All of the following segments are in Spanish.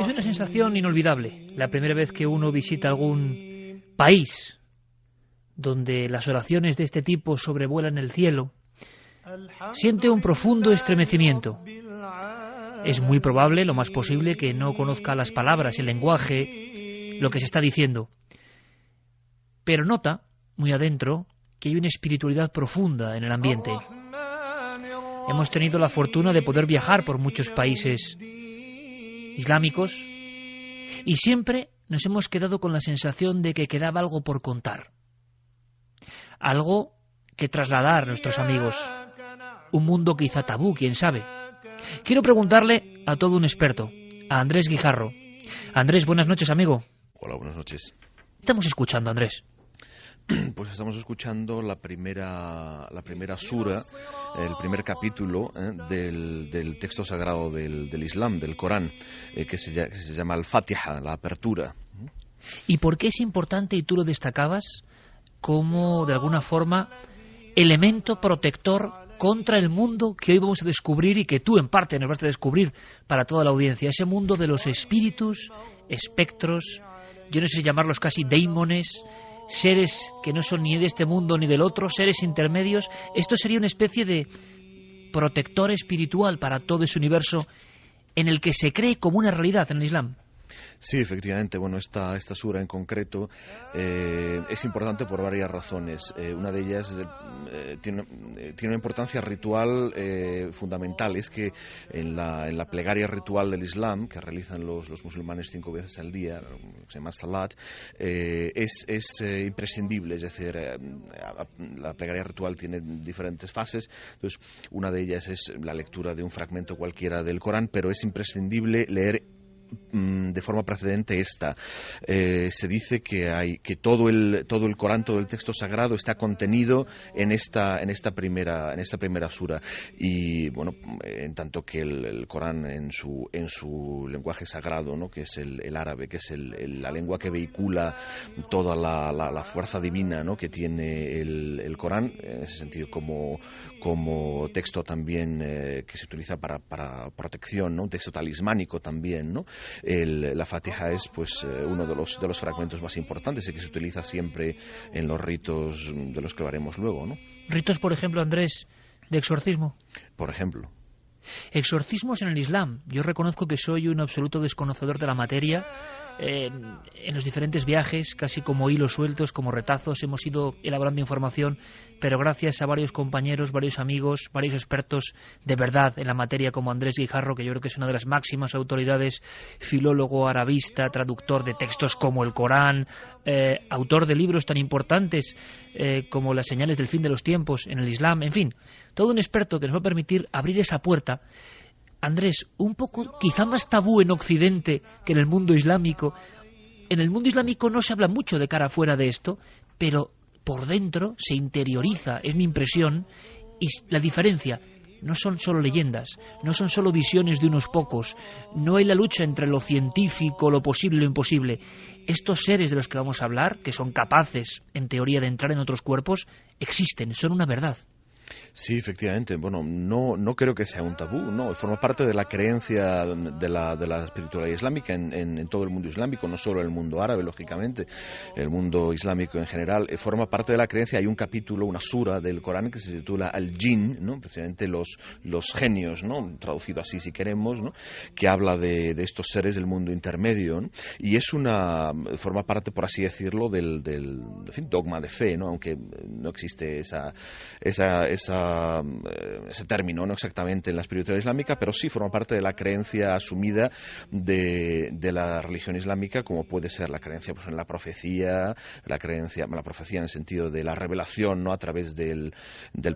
Es una sensación inolvidable. La primera vez que uno visita algún país donde las oraciones de este tipo sobrevuelan el cielo, siente un profundo estremecimiento. Es muy probable, lo más posible, que no conozca las palabras, el lenguaje, lo que se está diciendo. Pero nota, muy adentro, que hay una espiritualidad profunda en el ambiente. Hemos tenido la fortuna de poder viajar por muchos países islámicos y siempre nos hemos quedado con la sensación de que quedaba algo por contar. Algo que trasladar a nuestros amigos. Un mundo quizá tabú, quién sabe. Quiero preguntarle a todo un experto, a Andrés Guijarro. Andrés, buenas noches, amigo. Hola, buenas noches. ¿Qué estamos escuchando, Andrés? Pues estamos escuchando la primera sura, el primer capítulo del texto sagrado del Islam, del Corán, que se llama Al-Fatiha, la apertura. ¿Y por qué es importante, y tú lo destacabas, como de alguna forma elemento protector contra el mundo que hoy vamos a descubrir y que tú en parte nos vas a descubrir para toda la audiencia? Ese mundo de los espíritus, espectros, yo no sé llamarlos casi daimones, seres que no son ni de este mundo ni del otro, seres intermedios. Esto sería una especie de protector espiritual para todo ese universo en el que se cree como una realidad en el Islam. Sí, efectivamente. Bueno, esta sura en concreto es importante por varias razones. Una de ellas tiene una importancia ritual fundamental. Es que en la plegaria ritual del Islam, que realizan los musulmanes 5 veces al día, se llama Salat, es imprescindible. Es decir, la plegaria ritual tiene diferentes fases. Entonces, una de ellas es la lectura de un fragmento cualquiera del Corán, pero es imprescindible leer de forma precedente esta. Se dice que todo el Corán, todo el texto sagrado está contenido en esta primera sura, y bueno, en tanto que el Corán en su lenguaje sagrado, ¿no?, que es el árabe, que es la lengua que vehicula toda la fuerza divina, ¿no?, que tiene el Corán, en ese sentido como texto también que se utiliza para protección, ¿no?, un texto talismánico también, ¿no? La Fatiha es pues uno de los fragmentos más importantes y que se utiliza siempre en los ritos de los que hablaremos luego, ¿no? Ritos, por ejemplo, Andrés, de exorcismo. Por ejemplo. Exorcismos en el Islam. Yo reconozco que soy un absoluto desconocedor de la materia. En los diferentes viajes, casi como hilos sueltos, como retazos, hemos ido elaborando información, pero gracias a varios compañeros, varios amigos, varios expertos de verdad en la materia, como Andrés Guijarro, que yo creo que es una de las máximas autoridades, filólogo arabista, traductor de textos como el Corán, autor de libros tan importantes como Las señales del fin de los tiempos en el Islam, en fin, todo un experto que nos va a permitir abrir esa puerta. Andrés, un poco quizá más tabú en Occidente que en el mundo islámico. En el mundo islámico no se habla mucho de cara afuera de esto, pero por dentro se interioriza, es mi impresión, y la diferencia. No son solo leyendas, no son solo visiones de unos pocos, no hay la lucha entre lo científico, lo posible y lo imposible. Estos seres de los que vamos a hablar, que son capaces, en teoría, de entrar en otros cuerpos, existen, son una verdad. Sí, efectivamente. Bueno, no creo que sea un tabú, no. Forma parte de la creencia de la espiritualidad islámica en todo el mundo islámico, no solo en el mundo árabe, lógicamente, el mundo islámico en general. Forma parte de la creencia. Hay un capítulo, una sura del Corán que se titula Al-Jinn, ¿no?, precisamente los genios, ¿no?, traducido así si queremos, ¿no?, que habla de estos seres del mundo intermedio, ¿no? Y forma parte, por así decirlo, del en fin, dogma de fe, ¿no?, aunque no existe ese término, no exactamente en la espiritualidad islámica, pero sí forma parte de la creencia asumida de la religión islámica, como puede ser la creencia pues en la profecía en el sentido de la revelación, ¿no?, a través del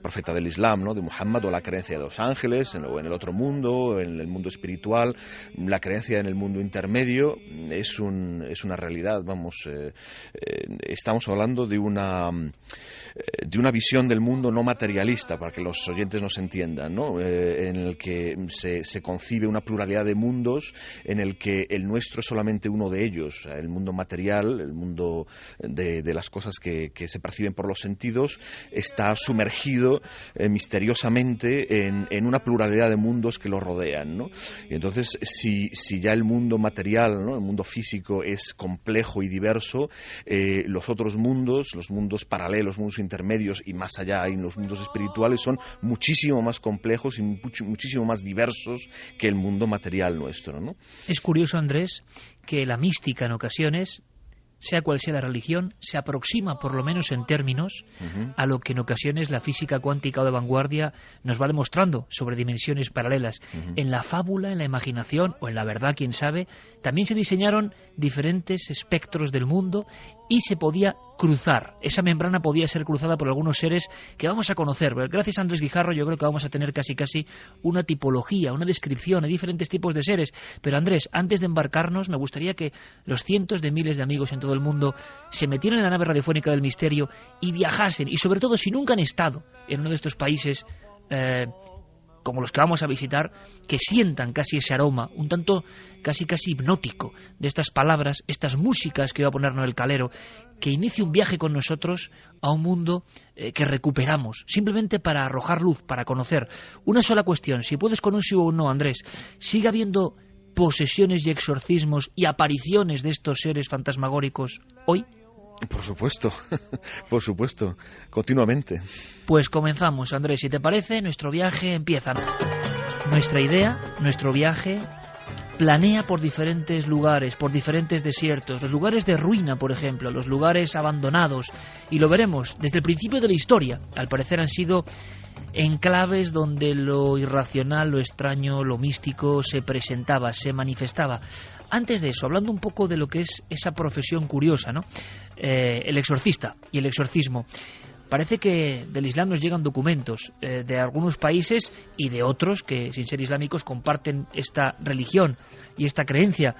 profeta del Islam, ¿no?, de Muhammad, o la creencia de los ángeles, o en el otro mundo, en el mundo espiritual. La creencia en el mundo intermedio es una realidad, vamos, estamos hablando de una de una visión del mundo no materialista, para que los oyentes nos entiendan, ¿no? En el que se concibe una pluralidad de mundos, en el que el nuestro es solamente uno de ellos, el mundo material, el mundo de las cosas que se perciben por los sentidos, está sumergido misteriosamente en una pluralidad de mundos que lo rodean, ¿no? Y entonces, si ya el mundo material, ¿no?, el mundo físico es complejo y diverso, los otros mundos, los mundos paralelos, mundos intermedios y más allá en los mundos espirituales son muchísimo más complejos y muchísimo más diversos que el mundo material nuestro, ¿no? Es curioso, Andrés, que la mística en ocasiones, sea cual sea la religión, se aproxima, por lo menos en términos, a lo que en ocasiones la física cuántica o de vanguardia nos va demostrando sobre dimensiones paralelas. En la fábula, en la imaginación o en la verdad, quién sabe, también se diseñaron diferentes espectros del mundo y se podía cruzar. Esa membrana podía ser cruzada por algunos seres que vamos a conocer. Pero gracias a Andrés Guijarro yo creo que vamos a tener casi una tipología, una descripción de diferentes tipos de seres. Pero Andrés, antes de embarcarnos, me gustaría que los cientos de miles de amigos en todo el mundo se metieran en la nave radiofónica del misterio y viajasen. Y sobre todo, si nunca han estado en uno de estos países como los que vamos a visitar, que sientan casi ese aroma, un tanto casi hipnótico de estas palabras, estas músicas que va a poner Noel Calero, que inicie un viaje con nosotros a un mundo que recuperamos, simplemente para arrojar luz, para conocer. Una sola cuestión, si puedes con un sí o un no, Andrés, ¿sigue habiendo posesiones y exorcismos y apariciones de estos seres fantasmagóricos hoy? Por supuesto, continuamente. Pues comenzamos, Andrés, si te parece, nuestro viaje empieza. Nuestra idea, nuestro viaje, planea por diferentes lugares, por diferentes desiertos, los lugares de ruina, por ejemplo, los lugares abandonados, y lo veremos desde el principio de la historia. Al parecer han sido enclaves donde lo irracional, lo extraño, lo místico se presentaba, se manifestaba. Antes de eso, hablando un poco de lo que es esa profesión curiosa, ¿no? El exorcista y el exorcismo. Parece que del Islam nos llegan documentos de algunos países y de otros que, sin ser islámicos, comparten esta religión y esta creencia.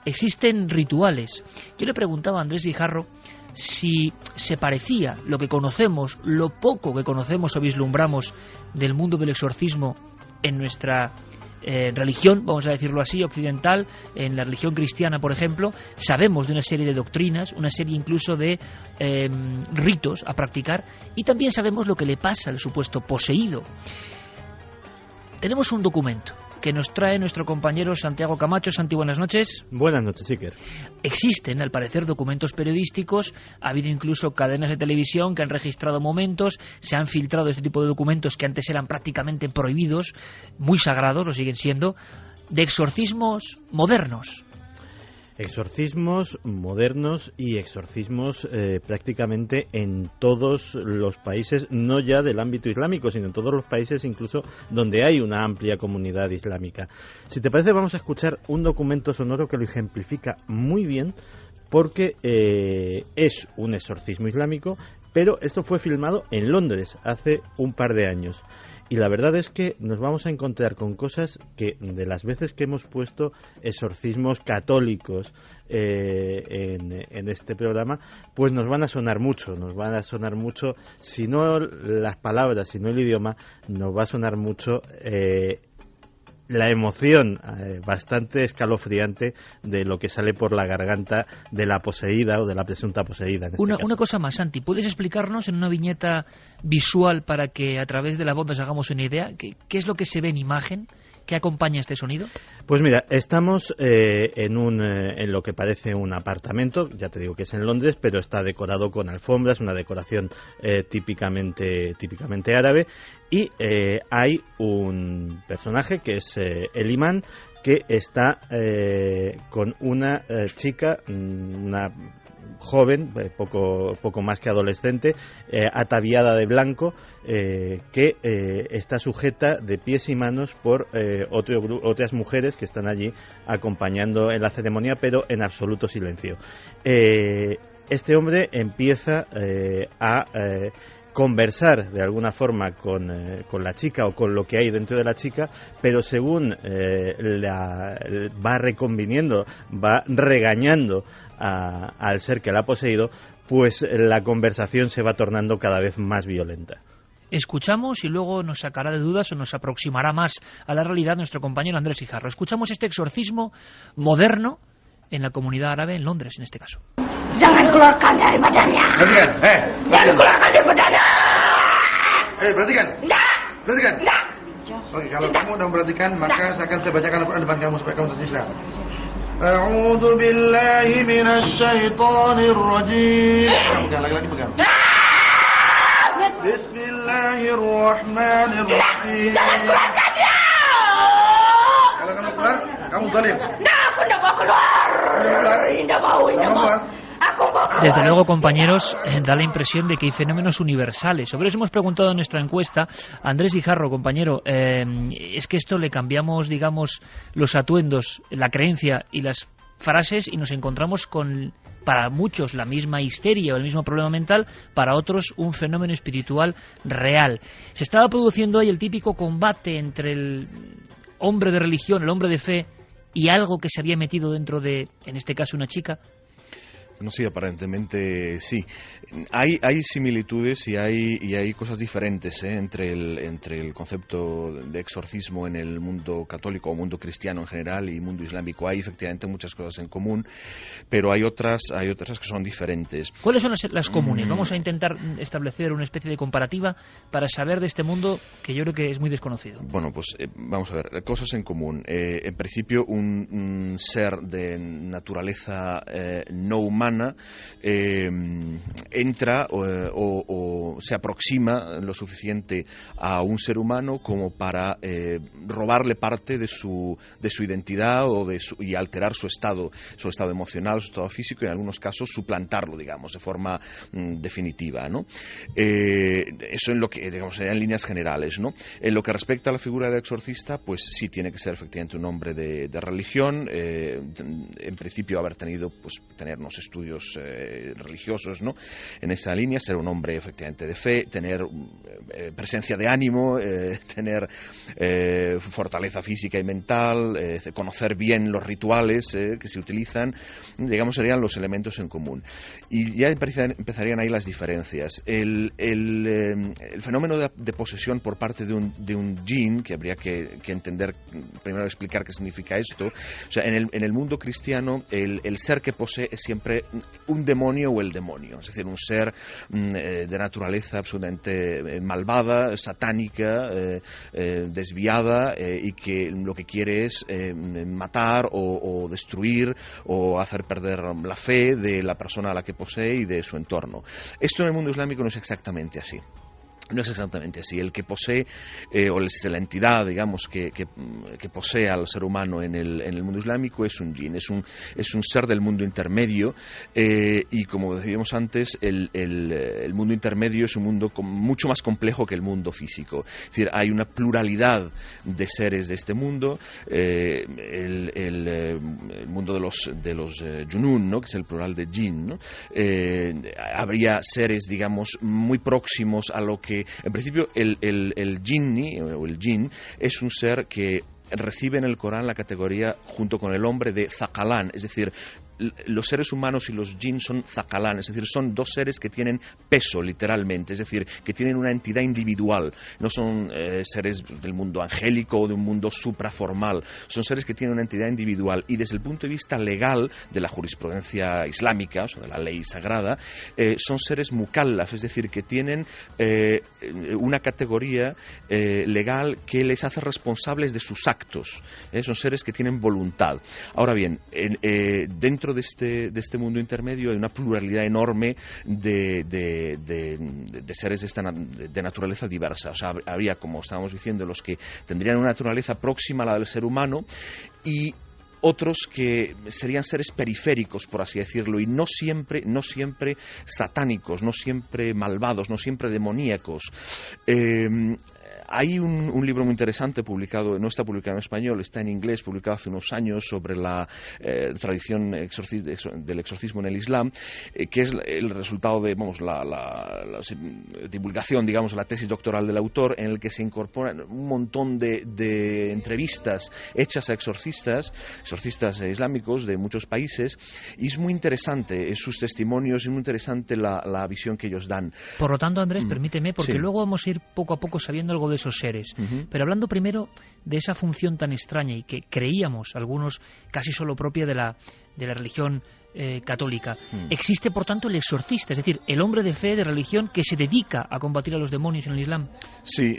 Existen rituales. Yo le preguntaba a Andrés Guijarro si se parecía lo que conocemos, lo poco que conocemos o vislumbramos del mundo del exorcismo en nuestra religión, vamos a decirlo así, occidental. En la religión cristiana, por ejemplo, sabemos de una serie de doctrinas, una serie incluso de ritos a practicar, y también sabemos lo que le pasa al supuesto poseído. Tenemos un documento que nos trae nuestro compañero Santiago Camacho. Santi, buenas noches. Buenas noches, Iker. Existen, al parecer, documentos periodísticos, ha habido incluso cadenas de televisión que han registrado momentos, se han filtrado este tipo de documentos que antes eran prácticamente prohibidos, muy sagrados, lo siguen siendo, de exorcismos modernos. Exorcismos modernos y exorcismos prácticamente en todos los países, no ya del ámbito islámico, sino en todos los países incluso donde hay una amplia comunidad islámica. Si te parece, vamos a escuchar un documento sonoro que lo ejemplifica muy bien, porque es un exorcismo islámico, pero esto fue filmado en Londres hace un par de años. Y la verdad es que nos vamos a encontrar con cosas que, de las veces que hemos puesto exorcismos católicos en este programa, pues nos van a sonar mucho, si no las palabras, si no el idioma, nos va a sonar mucho la emoción bastante escalofriante de lo que sale por la garganta de la poseída o de la presunta poseída. Una cosa más, Santi, ¿puedes explicarnos en una viñeta visual para que a través de la voz nos hagamos una idea? ¿Qué es lo que se ve en imagen? ¿Qué acompaña este sonido? Pues mira, estamos en lo que parece un apartamento, ya te digo que es en Londres, pero está decorado con alfombras, una decoración típicamente árabe, y hay un personaje que es el imán, que está con una chica, una joven, poco más que adolescente, ataviada de blanco, que está sujeta de pies y manos por otras mujeres que están allí acompañando en la ceremonia, pero en absoluto silencio. Este hombre empieza a conversar de alguna forma con la chica o con lo que hay dentro de la chica, pero según va reconviniendo, va regañando al ser que la ha poseído, pues la conversación se va tornando cada vez más violenta. Escuchamos y luego nos sacará de dudas o nos aproximará más a la realidad nuestro compañero Andrés Guijarro. Escuchamos este exorcismo moderno en la comunidad árabe, en Londres en este caso. Jangan keluarkan dari badannya. Jangan keluarkan dari badannya. Perhatikan. Enggak. Perhatikan. Enggak. Oke, kalau kamu udah memperhatikan, maka saya bacakan Al-Quran depan kamu supaya kamu tersirat. A'udzu billahi minasy syaithanir rajim. Pegang lagi pegang. Bismillahirrahmanirrahim. Kalau kamu keluar, kamu zalim. Nah, aku enggak mau keluar. Enggak mau. Desde luego, compañeros, da la impresión de que hay fenómenos universales. Sobre eso hemos preguntado en nuestra encuesta. Andrés Guijarro, compañero, es que esto le cambiamos, digamos, los atuendos, la creencia y las frases y nos encontramos con, para muchos, la misma histeria o el mismo problema mental, para otros un fenómeno espiritual real. Se estaba produciendo ahí el típico combate entre el hombre de religión, el hombre de fe y algo que se había metido dentro de, en este caso, una chica. No, sí, aparentemente sí. Hay similitudes y hay cosas diferentes entre el concepto de exorcismo en el mundo católico o mundo cristiano en general y mundo islámico. Hay efectivamente muchas cosas en común, pero hay otras que son diferentes. ¿Cuáles son las comunes? Vamos a intentar establecer una especie de comparativa para saber de este mundo que yo creo que es muy desconocido. Bueno, pues vamos a ver, cosas en común. En principio, un ser de naturaleza no humana entra o se aproxima lo suficiente a un ser humano como para robarle parte de su identidad y alterar su estado emocional, su estado físico y en algunos casos suplantarlo, digamos, de forma definitiva, ¿no? Eso en lo que, digamos, en líneas generales, ¿no? En lo que respecta a la figura del exorcista, pues sí tiene que ser efectivamente un hombre de religión, en principio tener unos estudios religiosos, ¿no? En esa línea, ser un hombre efectivamente de fe, tener presencia de ánimo, tener fortaleza física y mental, conocer bien los rituales que se utilizan, digamos, serían los elementos en común. Y ya empezarían ahí las diferencias. El fenómeno de posesión por parte de un jinn, que habría que entender, primero explicar qué significa esto. O sea, en el mundo cristiano, el ser que posee es siempre un demonio o el demonio, es decir, un ser de naturaleza absolutamente malvada, satánica, desviada, y que lo que quiere es matar o destruir o hacer perder la fe de la persona a la que posee y de su entorno. Esto en el mundo islámico no es exactamente así. No es exactamente así. El que posee, o es la entidad, digamos, que posee al ser humano en el mundo islámico es un jinn, es un ser del mundo intermedio, y como decíamos antes, el mundo intermedio es un mundo mucho más complejo que el mundo físico. Es decir, hay una pluralidad de seres de este mundo, el mundo de los junun, ¿no? Que es el plural de jinn, ¿no? Habría seres, digamos, muy próximos a lo que en principio el jinni o el jinn es un ser que recibe en el Corán la categoría junto con el hombre de Thaqalan, es decir, los seres humanos y los jinn son Thaqalan, es decir, son dos seres que tienen peso literalmente, es decir, que tienen una entidad individual, no son seres del mundo angélico o de un mundo supraformal, son seres que tienen una entidad individual y desde el punto de vista legal de la jurisprudencia islámica, o sea, de la ley sagrada, son seres mukallaf, es decir, que tienen una categoría legal que les hace responsables de sus actos, son seres que tienen voluntad. Ahora bien, dentro de este mundo intermedio hay una pluralidad enorme de seres de naturaleza diversa. O sea, habría, como estábamos diciendo, los que tendrían una naturaleza próxima a la del ser humano y otros que serían seres periféricos, por así decirlo, y no siempre satánicos, no siempre malvados, no siempre demoníacos. Hay un libro muy interesante publicado, no está publicado en español, está en inglés, publicado hace unos años, sobre la tradición del exorcismo en el Islam, que es el resultado de la divulgación, digamos, la tesis doctoral del autor, en el que se incorporan un montón de entrevistas hechas a exorcistas islámicos de muchos países, y es muy interesante sus testimonios, es muy interesante la visión que ellos dan. Por lo tanto, Andrés, permíteme, porque sí. Luego vamos a ir poco a poco sabiendo algo de esos seres. Pero hablando primero de esa función tan extraña y que creíamos algunos casi solo propia de la religión católica. Existe, por tanto, el exorcista, es decir, el hombre de fe, de religión, que se dedica a combatir a los demonios en el Islam. Sí,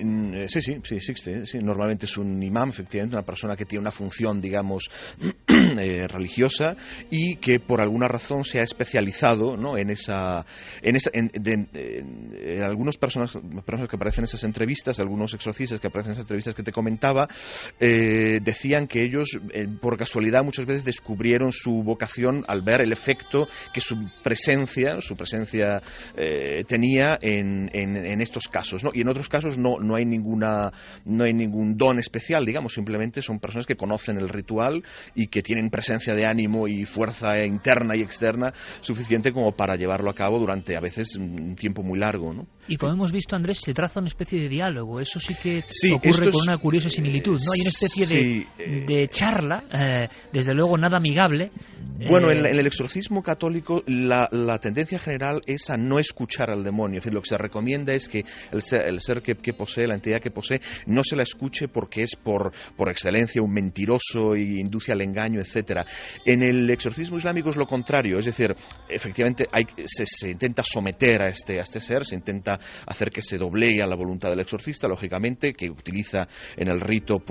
existe. Sí. Normalmente es un imán, efectivamente, una persona que tiene una función, digamos, religiosa, y que por alguna razón se ha especializado, ¿no?, en algunas personas que aparecen en esas entrevistas, algunos exorcistas que aparecen en esas entrevistas que te comentaba, decían que ellos, por casualidad, muchas veces descubrieron su vocación al ver el efecto que su presencia tenía en estos casos, ¿no? Y en otros casos no hay ningún don especial, digamos, simplemente son personas que conocen el ritual y que tienen presencia de ánimo y fuerza interna y externa suficiente como para llevarlo a cabo durante a veces un tiempo muy largo, ¿no? Y como hemos visto, Andrés, se traza una especie de diálogo. Eso sí que ocurre con una curiosa similitud, ¿no? Hay una especie de charla, desde luego nada amigable. Bueno, en el exorcismo católico la tendencia general es a no escuchar al demonio. Es decir, lo que se recomienda es que el ser que posee, la entidad que posee, no se la escuche porque es por excelencia un mentiroso y induce al engaño, etcétera. En el exorcismo islámico es lo contrario, es decir, efectivamente se intenta someter a este ser, se intenta hacer que se doblegue a la voluntad del exorcista, lógicamente, que utiliza en el rito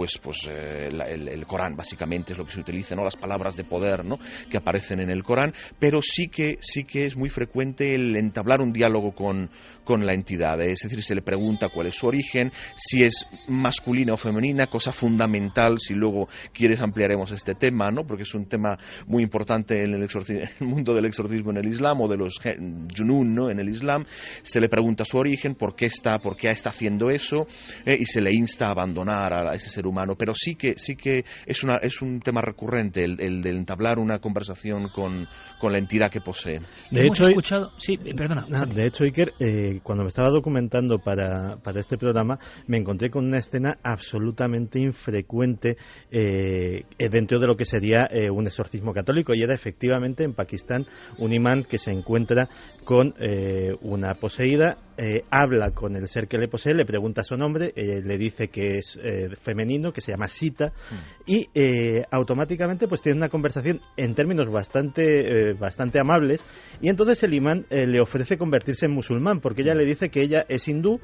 el Corán, básicamente es lo que se utiliza, ¿no?, las palabras de poder, ¿no?, que aparecen en el Corán, pero sí que es muy frecuente el entablar un diálogo con la entidad, es decir, se le pregunta cuál es su origen, si es masculina o femenina, cosa fundamental, si luego quieres ampliaremos este tema, ¿no?, porque es un tema muy importante en el mundo del exorcismo en el Islam, o de los junún, ¿no?, en el Islam. Se le pregunta su origen, por qué está haciendo eso, y se le insta a abandonar a ese ser humano, pero sí que es un tema recurrente el de entablar una conversación con la entidad que posee. De hecho, escuchado... Sí, perdona. De hecho, Iker, cuando me estaba documentando para este programa, me encontré con una escena absolutamente infrecuente dentro de lo que sería un exorcismo católico, y era efectivamente en Pakistán un imán que se encuentra con una poseída, habla con el ser que le posee, le pregunta su nombre, le dice que es femenino, que se llama Sita, y automáticamente pues tiene una conversación en términos bastante amables, y entonces el imán le ofrece convertirse en musulmán, porque ella le dice que ella es hindú,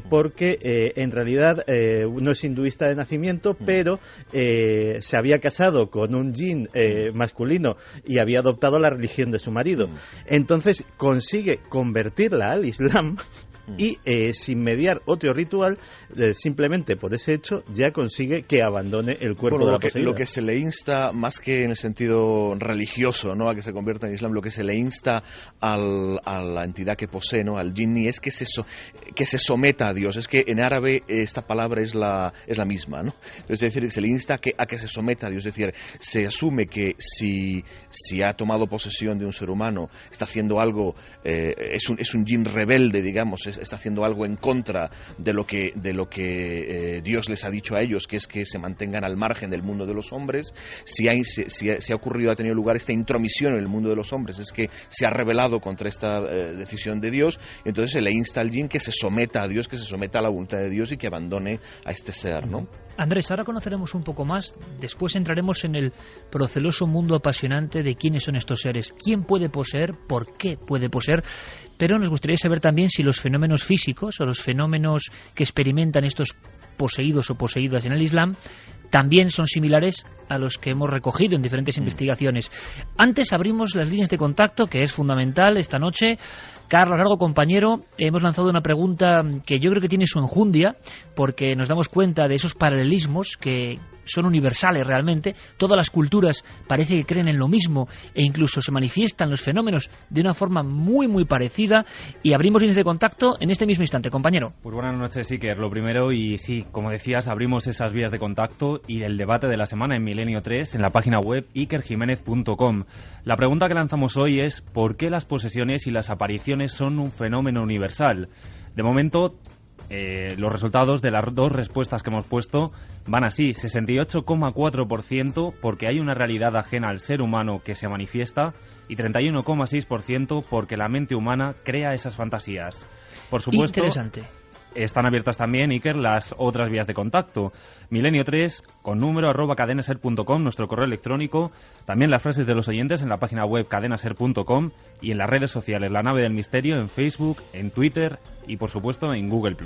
porque en realidad no es hinduista de nacimiento, pero se había casado con un jinn masculino y había adoptado la religión de su marido. Entonces consigue convertirla al Islam, y sin mediar otro ritual, simplemente por ese hecho ya consigue que abandone el cuerpo de la poseída. Lo que se le insta, más que en el sentido religioso, ¿no?, a que se convierta en Islam, lo que se le insta a la entidad que posee, ¿no?, al jinni, es que se someta a Dios. Es que en árabe esta palabra es la misma, ¿no? Es decir, se le insta a que se someta a Dios. Es decir, se asume que si ha tomado posesión de un ser humano, está haciendo algo, es un jinn rebelde, digamos, está haciendo algo en contra de lo que Dios les ha dicho a ellos, que es que se mantengan al margen del mundo de los hombres. Si ha tenido lugar esta intromisión en el mundo de los hombres, es que se ha rebelado contra esta decisión de Dios, y entonces se le insta al jinn que se someta a Dios, que se someta a la voluntad de Dios y que abandone a este ser, ¿no? Andrés, ahora conoceremos un poco más, después entraremos en el proceloso mundo apasionante de quiénes son estos seres, quién puede poseer, por qué puede poseer, pero nos gustaría saber también si los fenómenos físicos o los fenómenos que experimentan estos poseídos o poseídas en el Islam también son similares a los que hemos recogido en diferentes investigaciones. Antes abrimos las líneas de contacto, que es fundamental esta noche. Carlos Largo, compañero, hemos lanzado una pregunta que yo creo que tiene su enjundia, porque nos damos cuenta de esos paralelismos que son universales realmente. Todas las culturas parece que creen en lo mismo e incluso se manifiestan los fenómenos de una forma muy, muy parecida. Y abrimos líneas de contacto en este mismo instante, compañero. Pues buenas noches, Iker. Lo primero, y sí, como decías, abrimos esas vías de contacto y el debate de la semana en Milenio 3 en la página web ikerjimenez.com. La pregunta que lanzamos hoy es: ¿por qué las posesiones y las apariciones son un fenómeno universal? De momento, los resultados de las dos respuestas que hemos puesto van así: 68,4% porque hay una realidad ajena al ser humano que se manifiesta, y 31,6% porque la mente humana crea esas fantasías. Por supuesto, interesante. Están abiertas también, Iker, las otras vías de contacto. Milenio 3 con número @cadenaser.com, nuestro correo electrónico. También las frases de los oyentes en la página web cadenaser.com y en las redes sociales La Nave del Misterio en Facebook, en Twitter y por supuesto en Google+.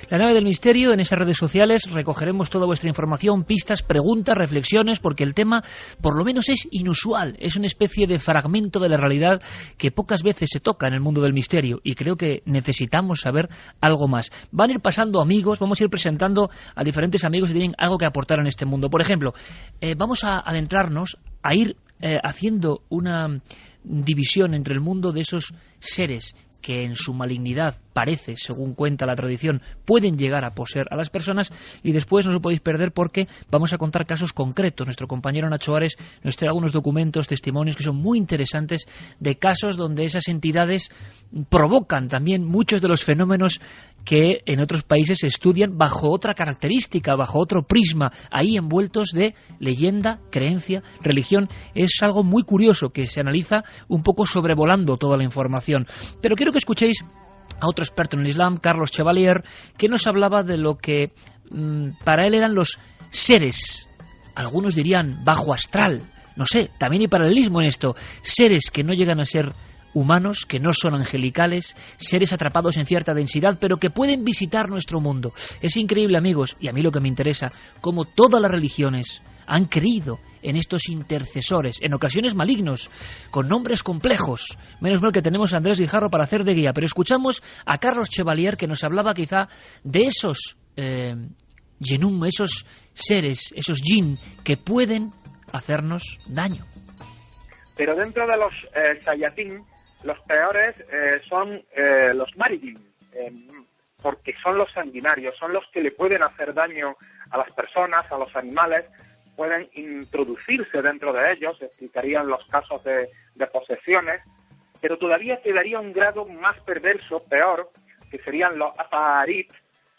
La Nave del Misterio, en esas redes sociales recogeremos toda vuestra información, pistas, preguntas, reflexiones, porque el tema por lo menos es inusual, es una especie de fragmento de la realidad que pocas veces se toca en el mundo del misterio, y creo que necesitamos saber algo más. Van a ir pasando amigos, vamos a ir presentando a diferentes amigos que tienen algo que aportar en este mundo. Por ejemplo, vamos a adentrarnos, a ir haciendo una división entre el mundo de esos seres que en su malignidad parece, según cuenta la tradición, pueden llegar a poseer a las personas, y después no os lo podéis perder porque vamos a contar casos concretos. Nuestro compañero Nacho Ares nos trae algunos documentos, testimonios que son muy interesantes de casos donde esas entidades provocan también muchos de los fenómenos que en otros países se estudian bajo otra característica, bajo otro prisma, ahí envueltos de leyenda, creencia, religión. Es algo muy curioso que se analiza un poco sobrevolando toda la información. Pero quiero que escuchéis a otro experto en el Islam, Carlos Chevalier, que nos hablaba de lo que para él eran los seres, algunos dirían bajo astral, no sé, también hay paralelismo en esto, seres que no llegan a ser humanos, que no son angelicales, seres atrapados en cierta densidad, pero que pueden visitar nuestro mundo. Es increíble, amigos, y a mí lo que me interesa, cómo todas las religiones han creído en estos intercesores, en ocasiones malignos, con nombres complejos. Menos mal que tenemos a Andrés Guijarro para hacer de guía, pero escuchamos a Carlos Chevalier, que nos hablaba quizá de esos Yenum, esos seres, esos jinn, que pueden hacernos daño. Pero dentro de los Sayatín, los peores son los Marijin, porque son los sanguinarios, son los que le pueden hacer daño a las personas, a los animales, pueden introducirse dentro de ellos, explicarían los casos de posesiones, pero todavía quedaría un grado más perverso, peor, que serían los Afarit,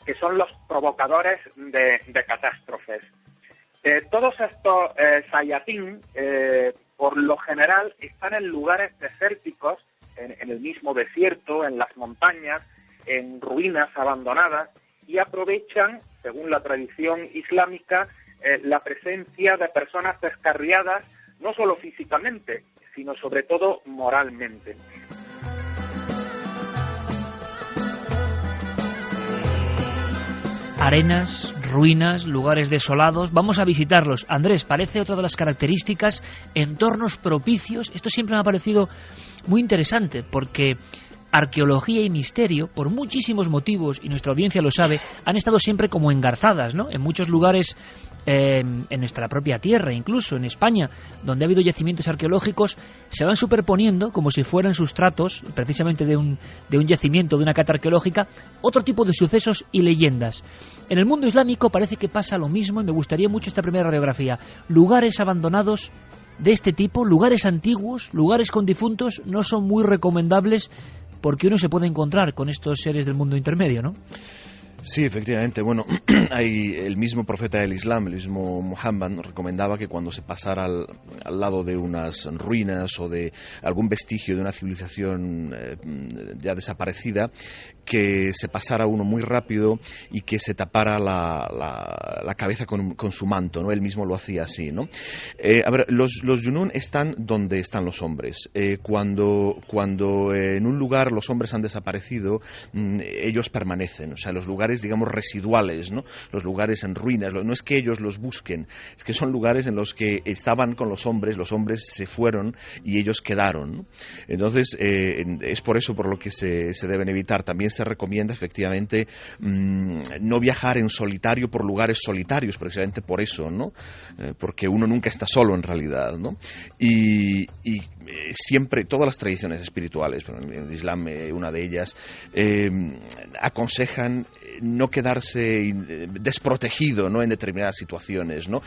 que son los provocadores de catástrofes. Todos estos Sayatín, por lo general, están en lugares desérticos, en el mismo desierto, en las montañas, en ruinas abandonadas, y aprovechan, según la tradición islámica, la presencia de personas descarriadas, no solo físicamente, sino sobre todo moralmente. Arenas, ruinas, lugares desolados, vamos a visitarlos. Andrés, parece otra de las características, entornos propicios. Esto siempre me ha parecido muy interesante, porque arqueología y misterio, por muchísimos motivos, y nuestra audiencia lo sabe, han estado siempre como engarzadas, ¿no? En muchos lugares, en nuestra propia tierra, incluso en España, donde ha habido yacimientos arqueológicos, se van superponiendo, como si fueran sustratos, precisamente de un yacimiento, de una cata arqueológica, otro tipo de sucesos y leyendas. En el mundo islámico parece que pasa lo mismo, y me gustaría mucho esta primera radiografía. Lugares abandonados de este tipo, lugares antiguos, lugares con difuntos, no son muy recomendables, porque uno se puede encontrar con estos seres del mundo intermedio, ¿no? Sí, efectivamente. Bueno, hay el mismo profeta del Islam, el mismo Muhammad, nos recomendaba que cuando se pasara al lado de unas ruinas o de algún vestigio de una civilización ya desaparecida, que se pasara uno muy rápido y que se tapara la cabeza con su manto, ¿no? Él mismo lo hacía así, ¿no? A ver, los Yunun están donde están los hombres. Cuando en un lugar los hombres han desaparecido, ellos permanecen. O sea, los lugares lugares, digamos, residuales, ¿no? Los lugares en ruinas. No es que ellos los busquen, es que son lugares en los que estaban con los hombres se fueron y ellos quedaron, ¿no? Entonces, es por eso por lo que se deben evitar. También se recomienda, efectivamente, no viajar en solitario por lugares solitarios, precisamente por eso, ¿no? Porque uno nunca está solo, en realidad, ¿no? Y siempre, todas las tradiciones espirituales, en el Islam, una de ellas, aconsejan no quedarse desprotegido, ¿no? En determinadas situaciones, ¿no?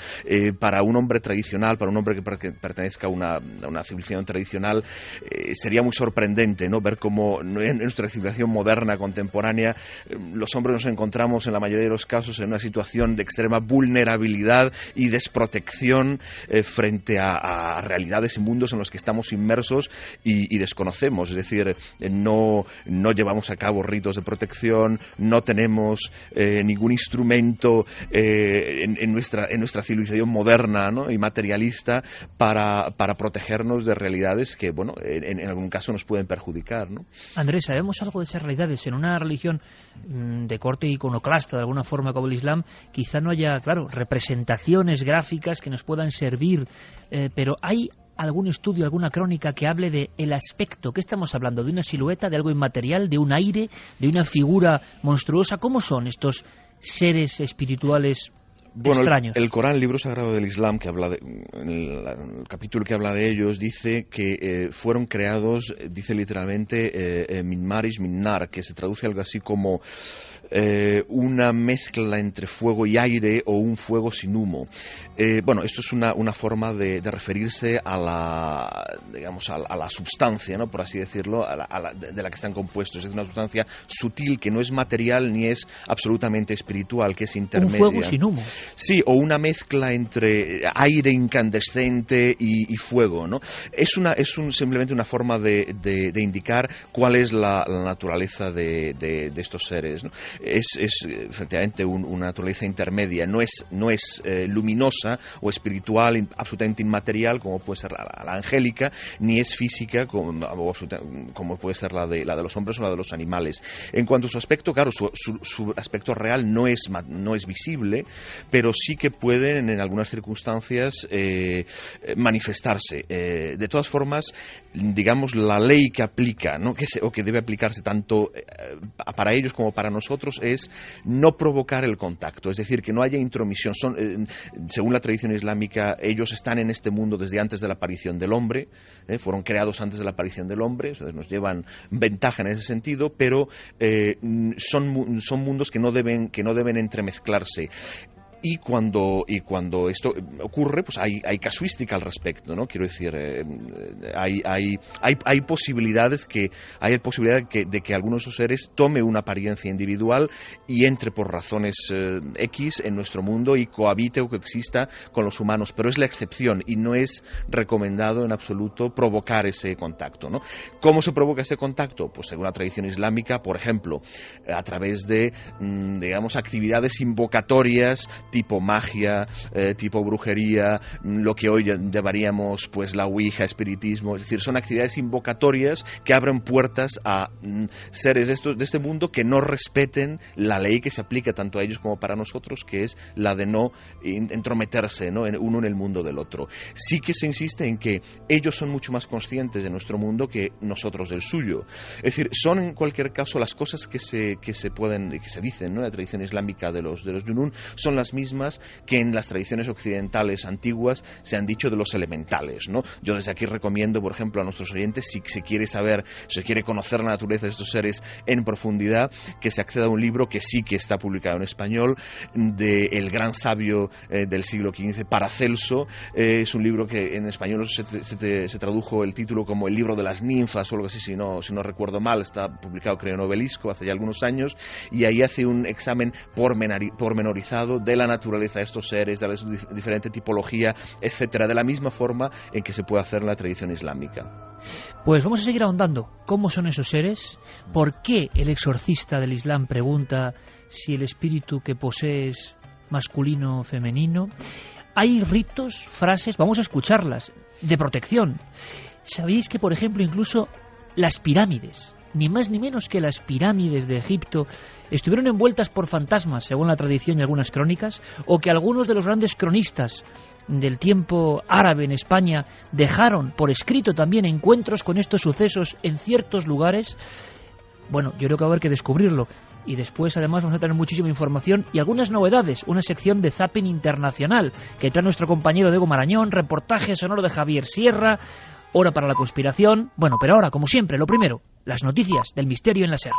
Para un hombre tradicional, para un hombre que pertenezca a una civilización tradicional, sería muy sorprendente, ¿no? Ver cómo en nuestra civilización moderna, contemporánea, los hombres nos encontramos en la mayoría de los casos en una situación de extrema vulnerabilidad y desprotección frente a realidades y mundos en los que estamos inmersos y desconocemos. Es decir, no llevamos a cabo ritos de protección, no tenemos ningún instrumento en nuestra civilización moderna, ¿no? Y materialista para protegernos de realidades que, bueno, en algún caso nos pueden perjudicar, ¿no? Andrés, ¿sabemos algo de esas realidades? En una religión de corte iconoclasta, de alguna forma, como el Islam, quizá no haya, claro, representaciones gráficas que nos puedan servir, pero ¿hay algún estudio, alguna crónica que hable de el aspecto? ¿Qué estamos hablando? ¿De una silueta, de algo inmaterial, de un aire, de una figura monstruosa? ¿Cómo son estos seres espirituales extraños? El Corán, el libro sagrado del Islam, que habla en el capítulo que habla de ellos, dice que fueron creados, dice literalmente, min marish min nar, que se traduce algo así como una mezcla entre fuego y aire o un fuego sin humo. Bueno, esto es una forma de referirse a la substancia, ¿no? Por así decirlo, de la que están compuestos. Es una sustancia sutil que no es material ni es absolutamente espiritual, que es intermedia. Un fuego sin humo. Sí, o una mezcla entre aire incandescente y fuego, ¿no? Es simplemente una forma de indicar cuál es la naturaleza de estos seres, ¿no? Es efectivamente una naturaleza intermedia, no es luminosa o espiritual, absolutamente inmaterial, como puede ser la angélica, ni es física, como puede ser la de los hombres o la de los animales. En cuanto a su aspecto, claro, su aspecto real no es visible, pero sí que pueden en algunas circunstancias manifestarse. De todas formas, digamos, la ley que aplica, ¿no? que debe aplicarse tanto para ellos como para nosotros es no provocar el contacto, es decir, que no haya intromisión. Según la tradición islámica, ellos están en este mundo desde antes de la aparición del hombre, fueron creados antes de la aparición del hombre, entonces nos llevan ventaja en ese sentido, pero son mundos que no deben entremezclarse. Y cuando esto ocurre, pues hay casuística al respecto, ¿no? Quiero decir, hay posibilidad de que alguno de esos seres tome una apariencia individual y entre por razones X en nuestro mundo y cohabite o coexista con los humanos, pero es la excepción y no es recomendado en absoluto provocar ese contacto, ¿no? ¿Cómo se provoca ese contacto? Pues según la tradición islámica, por ejemplo, a través de, digamos, actividades invocatorias tipo magia, tipo brujería, lo que hoy llamaríamos pues la ouija, espiritismo. Es decir, son actividades invocatorias que abren puertas a seres de este mundo que no respeten la ley que se aplica tanto a ellos como para nosotros, que es la de no entrometerse, ¿no? uno en el mundo del otro. Sí que se insiste en que ellos son mucho más conscientes de nuestro mundo que nosotros del suyo. Es decir, son en cualquier caso las cosas que se dicen, ¿no? En la tradición islámica de los Junun son las mismas que en las tradiciones occidentales antiguas se han dicho de los elementales, ¿no? Yo desde aquí recomiendo, por ejemplo, a nuestros oyentes, si se quiere conocer la naturaleza de estos seres en profundidad, que se acceda a un libro que sí que está publicado en español, del gran sabio del siglo XV, Paracelso. Es un libro que en español se tradujo el título como El libro de las ninfas o algo así, si no recuerdo mal. Está publicado, creo, en Obelisco hace ya algunos años, y ahí hace un examen pormenorizado de la naturaleza de estos seres, de la diferente tipología, etcétera, de la misma forma en que se puede hacer en la tradición islámica. Pues vamos a seguir ahondando. ¿Cómo son esos seres? ¿Por qué el exorcista del Islam pregunta si el espíritu que posee es masculino o femenino? Hay ritos, frases, vamos a escucharlas, de protección. ¿Sabéis que, por ejemplo, incluso las pirámides ni más ni menos que las pirámides de Egipto estuvieron envueltas por fantasmas, según la tradición y algunas crónicas, o que algunos de los grandes cronistas del tiempo árabe en España dejaron por escrito también encuentros con estos sucesos en ciertos lugares. Bueno, yo creo que va a haber que descubrirlo. Y después, además, vamos a tener muchísima información y algunas novedades. Una sección de Zapping Internacional que trae nuestro compañero Diego Marañón, reportaje sonoro de Javier Sierra, hora para la conspiración. Bueno, pero ahora, como siempre, lo primero, las noticias del misterio en la SER.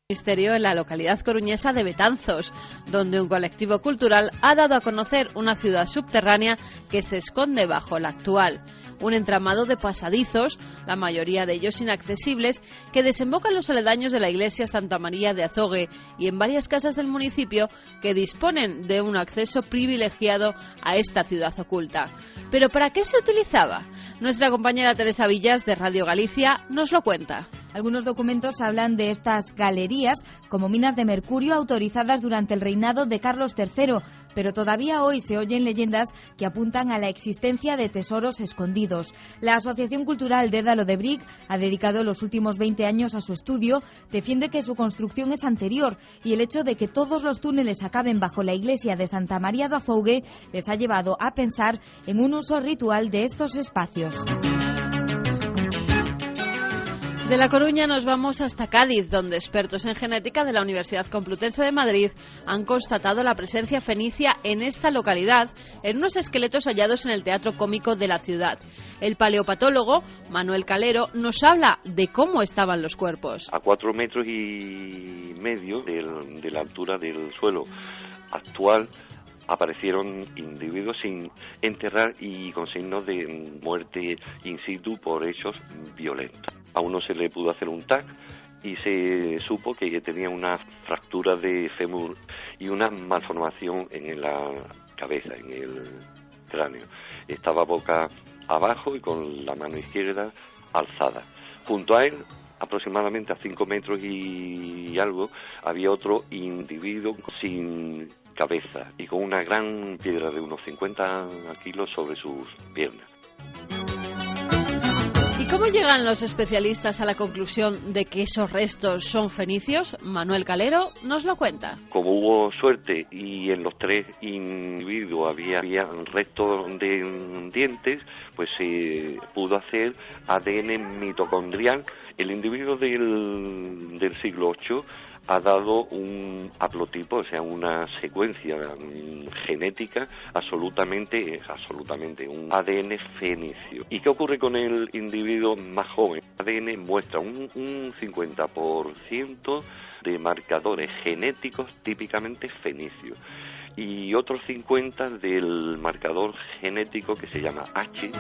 Misterio en la localidad coruñesa de Betanzos, donde un colectivo cultural ha dado a conocer una ciudad subterránea que se esconde bajo la actual. Un entramado de pasadizos, la mayoría de ellos inaccesibles, que desembocan en los aledaños de la iglesia Santa María de Azogue y en varias casas del municipio que disponen de un acceso privilegiado a esta ciudad oculta. ¿Pero para qué se utilizaba? Nuestra compañera Teresa Villas de Radio Galicia nos lo cuenta. Algunos documentos hablan de estas galerías como minas de mercurio autorizadas durante el reinado de Carlos III, pero todavía hoy se oyen leyendas que apuntan a la existencia de tesoros escondidos. La Asociación Cultural Dédalo de Bric ha dedicado los últimos 20 años a su estudio, defiende que su construcción es anterior y el hecho de que todos los túneles acaben bajo la iglesia de Santa María do Afougue les ha llevado a pensar en un uso ritual de estos espacios. De La Coruña nos vamos hasta Cádiz, donde expertos en genética de la Universidad Complutense de Madrid han constatado la presencia fenicia en esta localidad en unos esqueletos hallados en el Teatro Cómico de la ciudad. El paleopatólogo Manuel Calero nos habla de cómo estaban los cuerpos. A 4,5 metros de la altura del suelo actual aparecieron individuos sin enterrar y con signos de muerte in situ por hechos violentos. A uno se le pudo hacer un TAC y se supo que tenía una fractura de fémur y una malformación en la cabeza, en el cráneo. Estaba boca abajo y con la mano izquierda alzada. Junto a él, aproximadamente a 5 metros y algo, había otro individuo sin cabeza y con una gran piedra de unos 50 kilos sobre sus piernas. ¿Y cómo llegan los especialistas a la conclusión de que esos restos son fenicios? Manuel Calero nos lo cuenta. Como hubo suerte y en los 3 individuos había restos de dientes, pues se pudo hacer ADN mitocondrial. El individuo del siglo VIII ha dado un haplotipo, o sea, una secuencia genética absolutamente un ADN fenicio. ¿Y qué ocurre con el individuo más joven? El ADN muestra un 50% de marcadores genéticos típicamente fenicios y otros 50% del marcador genético que se llama H.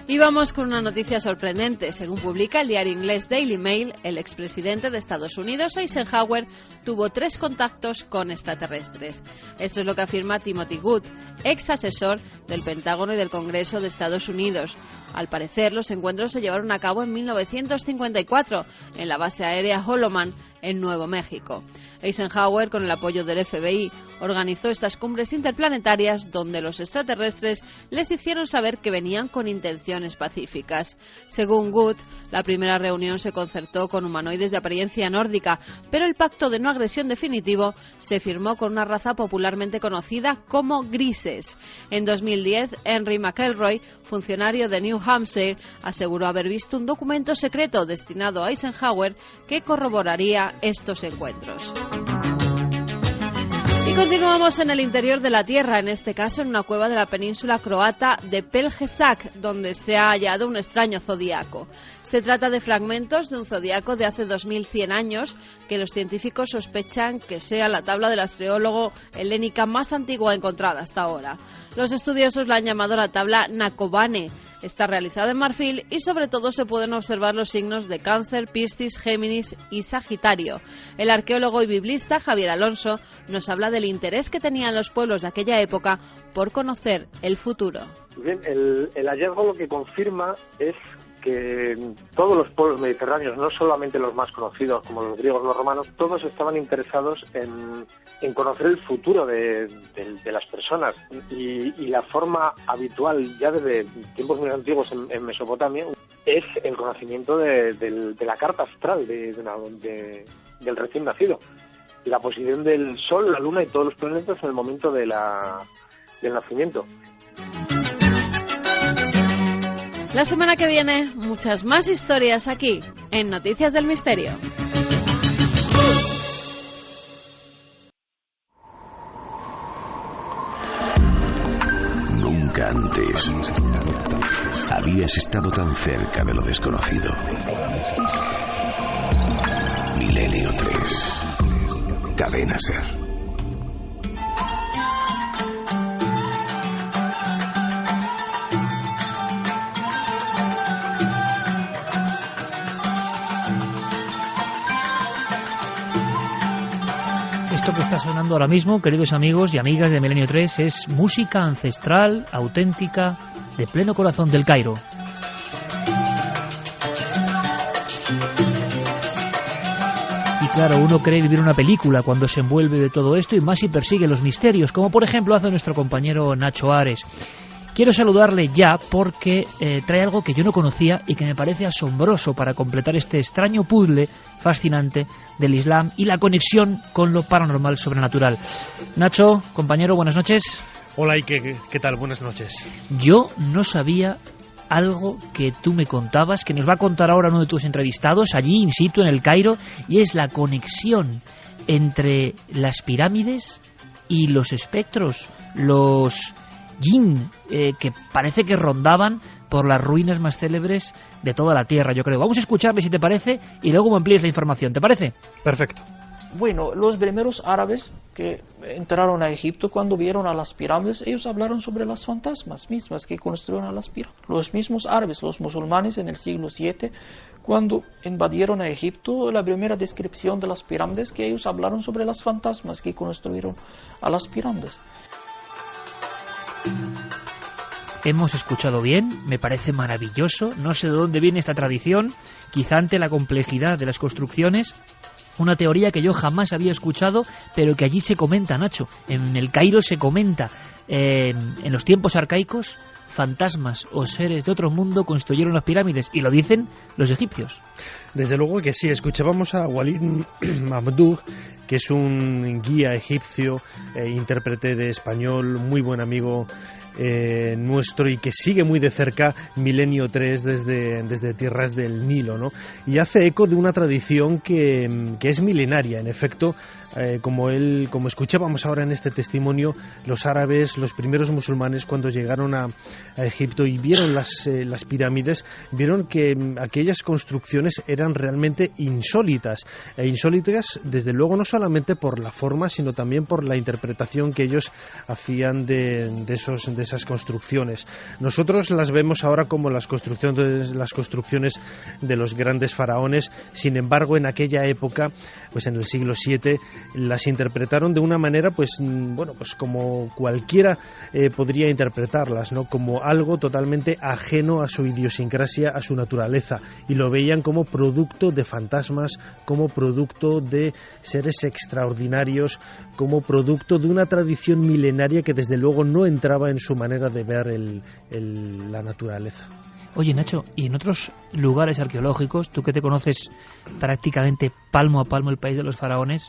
Y vamos con una noticia sorprendente. Según publica el diario inglés Daily Mail, el expresidente de Estados Unidos, Eisenhower, tuvo 3 contactos con extraterrestres. Esto es lo que afirma Timothy Good, ex asesor del Pentágono y del Congreso de Estados Unidos. Al parecer, los encuentros se llevaron a cabo en 1954 en la base aérea Holloman, en Nuevo México. Eisenhower, con el apoyo del FBI, organizó estas cumbres interplanetarias donde los extraterrestres les hicieron saber que venían con intenciones pacíficas. Según Good, la primera reunión se concertó con humanoides de apariencia nórdica, pero el pacto de no agresión definitivo se firmó con una raza popularmente conocida como grises. En 2010, Henry McElroy, funcionario de New Hampshire, aseguró haber visto un documento secreto destinado a Eisenhower que corroboraría estos encuentros. Y continuamos en el interior de la Tierra, en este caso en una cueva de la península croata de Pelgesak, donde se ha hallado un extraño zodiaco. Se trata de fragmentos de un zodiaco de hace 2100 años que los científicos sospechan que sea la tabla del astrólogo helénica más antigua encontrada hasta ahora. Los estudiosos la han llamado la tabla Nakovane. Está realizada en marfil y sobre todo se pueden observar los signos de Cáncer, Piscis, Géminis y Sagitario. El arqueólogo y biblista Javier Alonso nos habla del interés que tenían los pueblos de aquella época por conocer el futuro. Bien, el hallazgo lo que confirma es que todos los pueblos mediterráneos, no solamente los más conocidos como los griegos o los romanos, todos estaban interesados en conocer el futuro de las personas y la forma habitual ya desde tiempos muy antiguos en Mesopotamia. es el conocimiento de la carta astral del recién nacido. La posición del Sol, la Luna y todos los planetas en el momento del nacimiento. La semana que viene, muchas más historias aquí, en Noticias del Misterio. Nunca antes habías estado tan cerca de lo desconocido. Milenio 3. Cadena SER. Esto que está sonando ahora mismo, queridos amigos y amigas de Milenio 3, es música ancestral, auténtica, de pleno corazón del Cairo. Y claro, uno cree vivir una película cuando se envuelve de todo esto y más si persigue los misterios, como por ejemplo hace nuestro compañero Nacho Ares. Quiero saludarle ya porque trae algo que yo no conocía y que me parece asombroso para completar este extraño puzzle fascinante del Islam y la conexión con lo paranormal sobrenatural. Nacho, compañero, buenas noches. Hola, Ike, ¿qué tal? Buenas noches. Yo no sabía algo que tú me contabas, que nos va a contar ahora uno de tus entrevistados allí in situ en el Cairo, y es la conexión entre las pirámides y los espectros, los jinn, que parece que rondaban por las ruinas más célebres de toda la Tierra, yo creo. Vamos a escucharle si te parece y luego me amplíes la información, ¿te parece? Perfecto. Bueno, los primeros árabes que entraron a Egipto, cuando vieron a las pirámides, ellos hablaron sobre las fantasmas mismas que construyeron a las pirámides. Los mismos árabes, los musulmanes en el siglo VII, cuando invadieron a Egipto, la primera descripción de las pirámides, que ellos hablaron sobre las fantasmas que construyeron a las pirámides. Hemos escuchado bien, me parece maravilloso, no sé de dónde viene esta tradición, quizá ante la complejidad de las construcciones, una teoría que yo jamás había escuchado, pero que allí se comenta, Nacho, en el Cairo se comenta, en los tiempos arcaicos, fantasmas o seres de otro mundo construyeron las pirámides, y lo dicen los egipcios. Desde luego que sí, escuchábamos a Walid Mamdouh, que es un guía egipcio, intérprete de español, muy buen amigo nuestro y que sigue muy de cerca Milenio 3 desde tierras del Nilo, ¿no? Y hace eco de una tradición que es milenaria. En efecto, como escuchábamos ahora en este testimonio, los árabes, los primeros musulmanes, cuando llegaron a Egipto y vieron las pirámides, vieron que aquellas construcciones eran realmente insólitas, insólitas desde luego no solamente por la forma, sino también por la interpretación que ellos hacían de esas construcciones. Nosotros las vemos ahora como las construcciones de los grandes faraones. Sin embargo, en aquella época, pues en el siglo VII, las interpretaron de una manera, pues como cualquiera podría interpretarlas, ¿no? Como algo totalmente ajeno a su idiosincrasia, a su naturaleza, y lo veían como producto de fantasmas, como producto de seres extraordinarios, como producto de una tradición milenaria que desde luego no entraba en su manera de ver la naturaleza. Oye, Nacho, y en otros lugares arqueológicos, tú que te conoces prácticamente palmo a palmo el país de los faraones,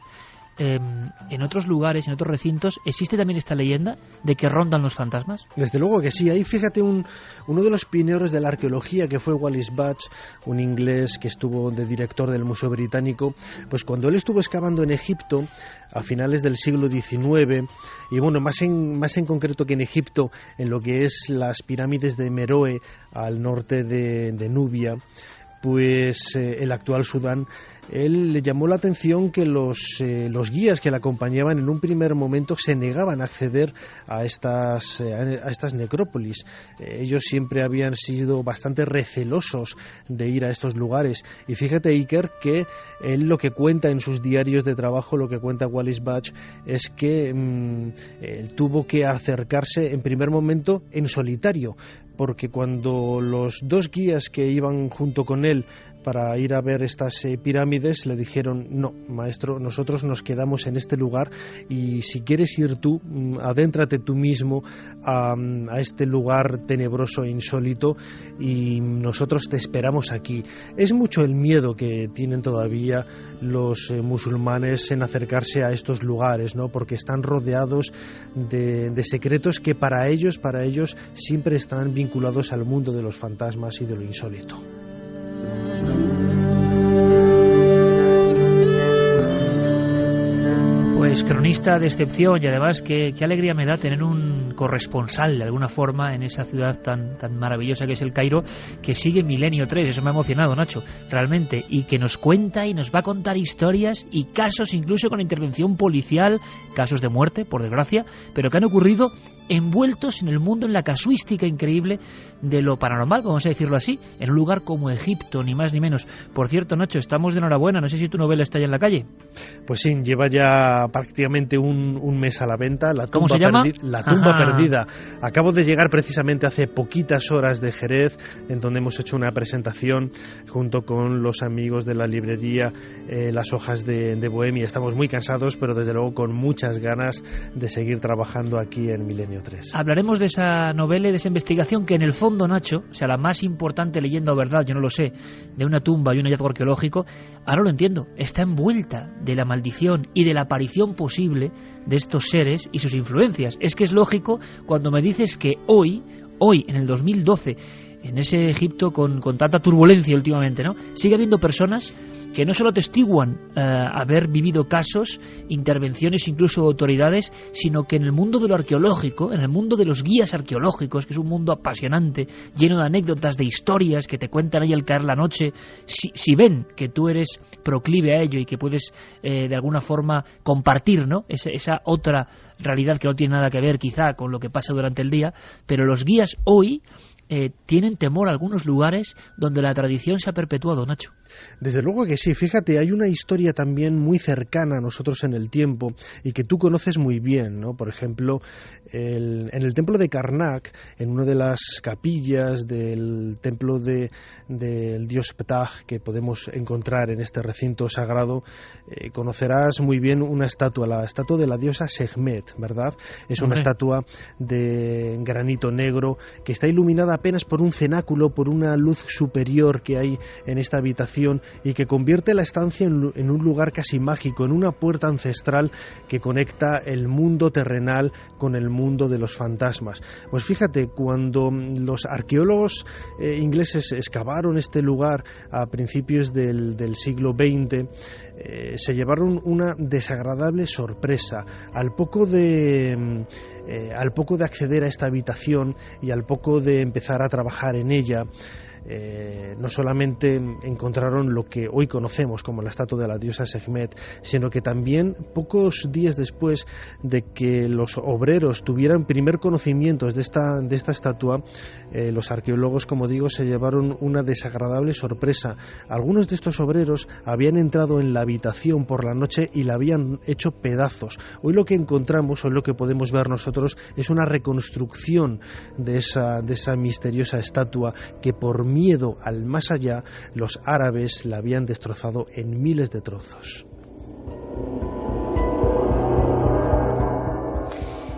en otros lugares, en otros recintos, ¿existe también esta leyenda de que rondan los fantasmas? Desde luego que sí. Ahí fíjate, uno de los pioneros de la arqueología, que fue Wallis Budge, un inglés que estuvo de director del Museo Británico, pues cuando él estuvo excavando en Egipto a finales del siglo XIX, y bueno, más en concreto que en Egipto, en lo que es las pirámides de Meroe al norte de Nubia, pues el actual Sudán, él le llamó la atención que los guías que le acompañaban en un primer momento se negaban a acceder a estas necrópolis. Ellos siempre habían sido bastante recelosos de ir a estos lugares. Y fíjate, Iker, que él lo que cuenta en sus diarios de trabajo, lo que cuenta Wallis Budge, es que él tuvo que acercarse en primer momento en solitario, porque cuando los dos guías que iban junto con él para ir a ver estas pirámides pirámides le dijeron: no, maestro, nosotros nos quedamos en este lugar, y si quieres ir tú, adéntrate tú mismo a este lugar tenebroso e insólito, y nosotros te esperamos aquí. Es mucho el miedo que tienen todavía los musulmanes en acercarse a estos lugares, ¿no? Porque están rodeados de secretos que para ellos siempre están vinculados al mundo de los fantasmas y de lo insólito. Pues cronista de excepción, y además qué alegría me da tener un corresponsal de alguna forma en esa ciudad tan maravillosa que es el Cairo, que sigue Milenio 3, eso me ha emocionado, Nacho, realmente, y que nos cuenta y nos va a contar historias y casos incluso con intervención policial, casos de muerte, por desgracia, pero que han ocurrido envueltos en el mundo, en la casuística increíble de lo paranormal, vamos a decirlo así, en un lugar como Egipto, ni más ni menos. Por cierto, Nacho, estamos de enhorabuena, no sé si tu novela está ya en la calle. Pues sí, lleva ya prácticamente un mes a la venta. ¿Cómo se llama? La tumba perdida. Acabo de llegar precisamente hace poquitas horas de Jerez, en donde hemos hecho una presentación junto con los amigos de la librería Las Hojas de Bohemia. Estamos muy cansados, pero desde luego con muchas ganas de seguir trabajando aquí en Milenio 3. Hablaremos de esa novela y de esa investigación que en el fondo, Nacho, o sea, la más importante leyenda o verdad, yo no lo sé, de una tumba y un hallazgo arqueológico, ahora lo entiendo, está envuelta de la maldición y de la aparición posible de estos seres y sus influencias. Es que es lógico cuando me dices que hoy, en el 2012, en ese Egipto con tanta turbulencia últimamente, ¿no?, sigue habiendo personas que no solo testiguan haber vivido casos, intervenciones incluso de autoridades, sino que en el mundo de lo arqueológico, en el mundo de los guías arqueológicos, que es un mundo apasionante, lleno de anécdotas, de historias que te cuentan ahí al caer la noche, si ven que tú eres proclive a ello y que puedes de alguna forma compartir, ¿no?, esa otra realidad que no tiene nada que ver quizá con lo que pasa durante el día, pero los guías hoy tienen temor a algunos lugares donde la tradición se ha perpetuado, Nacho. Desde luego que sí, fíjate, hay una historia también muy cercana a nosotros en el tiempo y que tú conoces muy bien, ¿no? Por ejemplo, en el templo de Karnak, en una de las capillas del templo del dios Ptah que podemos encontrar en este recinto sagrado, conocerás muy bien una estatua, la estatua de la diosa Sekhmet, ¿verdad? Es una estatua de granito negro que está iluminada apenas por un cenáculo, por una luz superior que hay en esta habitación, y que convierte la estancia en un lugar casi mágico, en una puerta ancestral que conecta el mundo terrenal con el mundo de los fantasmas. Pues fíjate, cuando los arqueólogos ingleses excavaron este lugar a principios del siglo XX, se llevaron una desagradable sorpresa. Al poco de acceder a esta habitación y al poco de empezar a trabajar en ella, no solamente encontraron lo que hoy conocemos como la estatua de la diosa Sekhmet, sino que también pocos días después de que los obreros tuvieran primer conocimientos de esta estatua, los arqueólogos, como digo, se llevaron una desagradable sorpresa. Algunos de estos obreros habían entrado en la habitación por la noche y la habían hecho pedazos. Hoy lo que encontramos, hoy lo que podemos ver nosotros, es una reconstrucción de esa misteriosa estatua que por miedo al más allá, los árabes la habían destrozado en miles de trozos.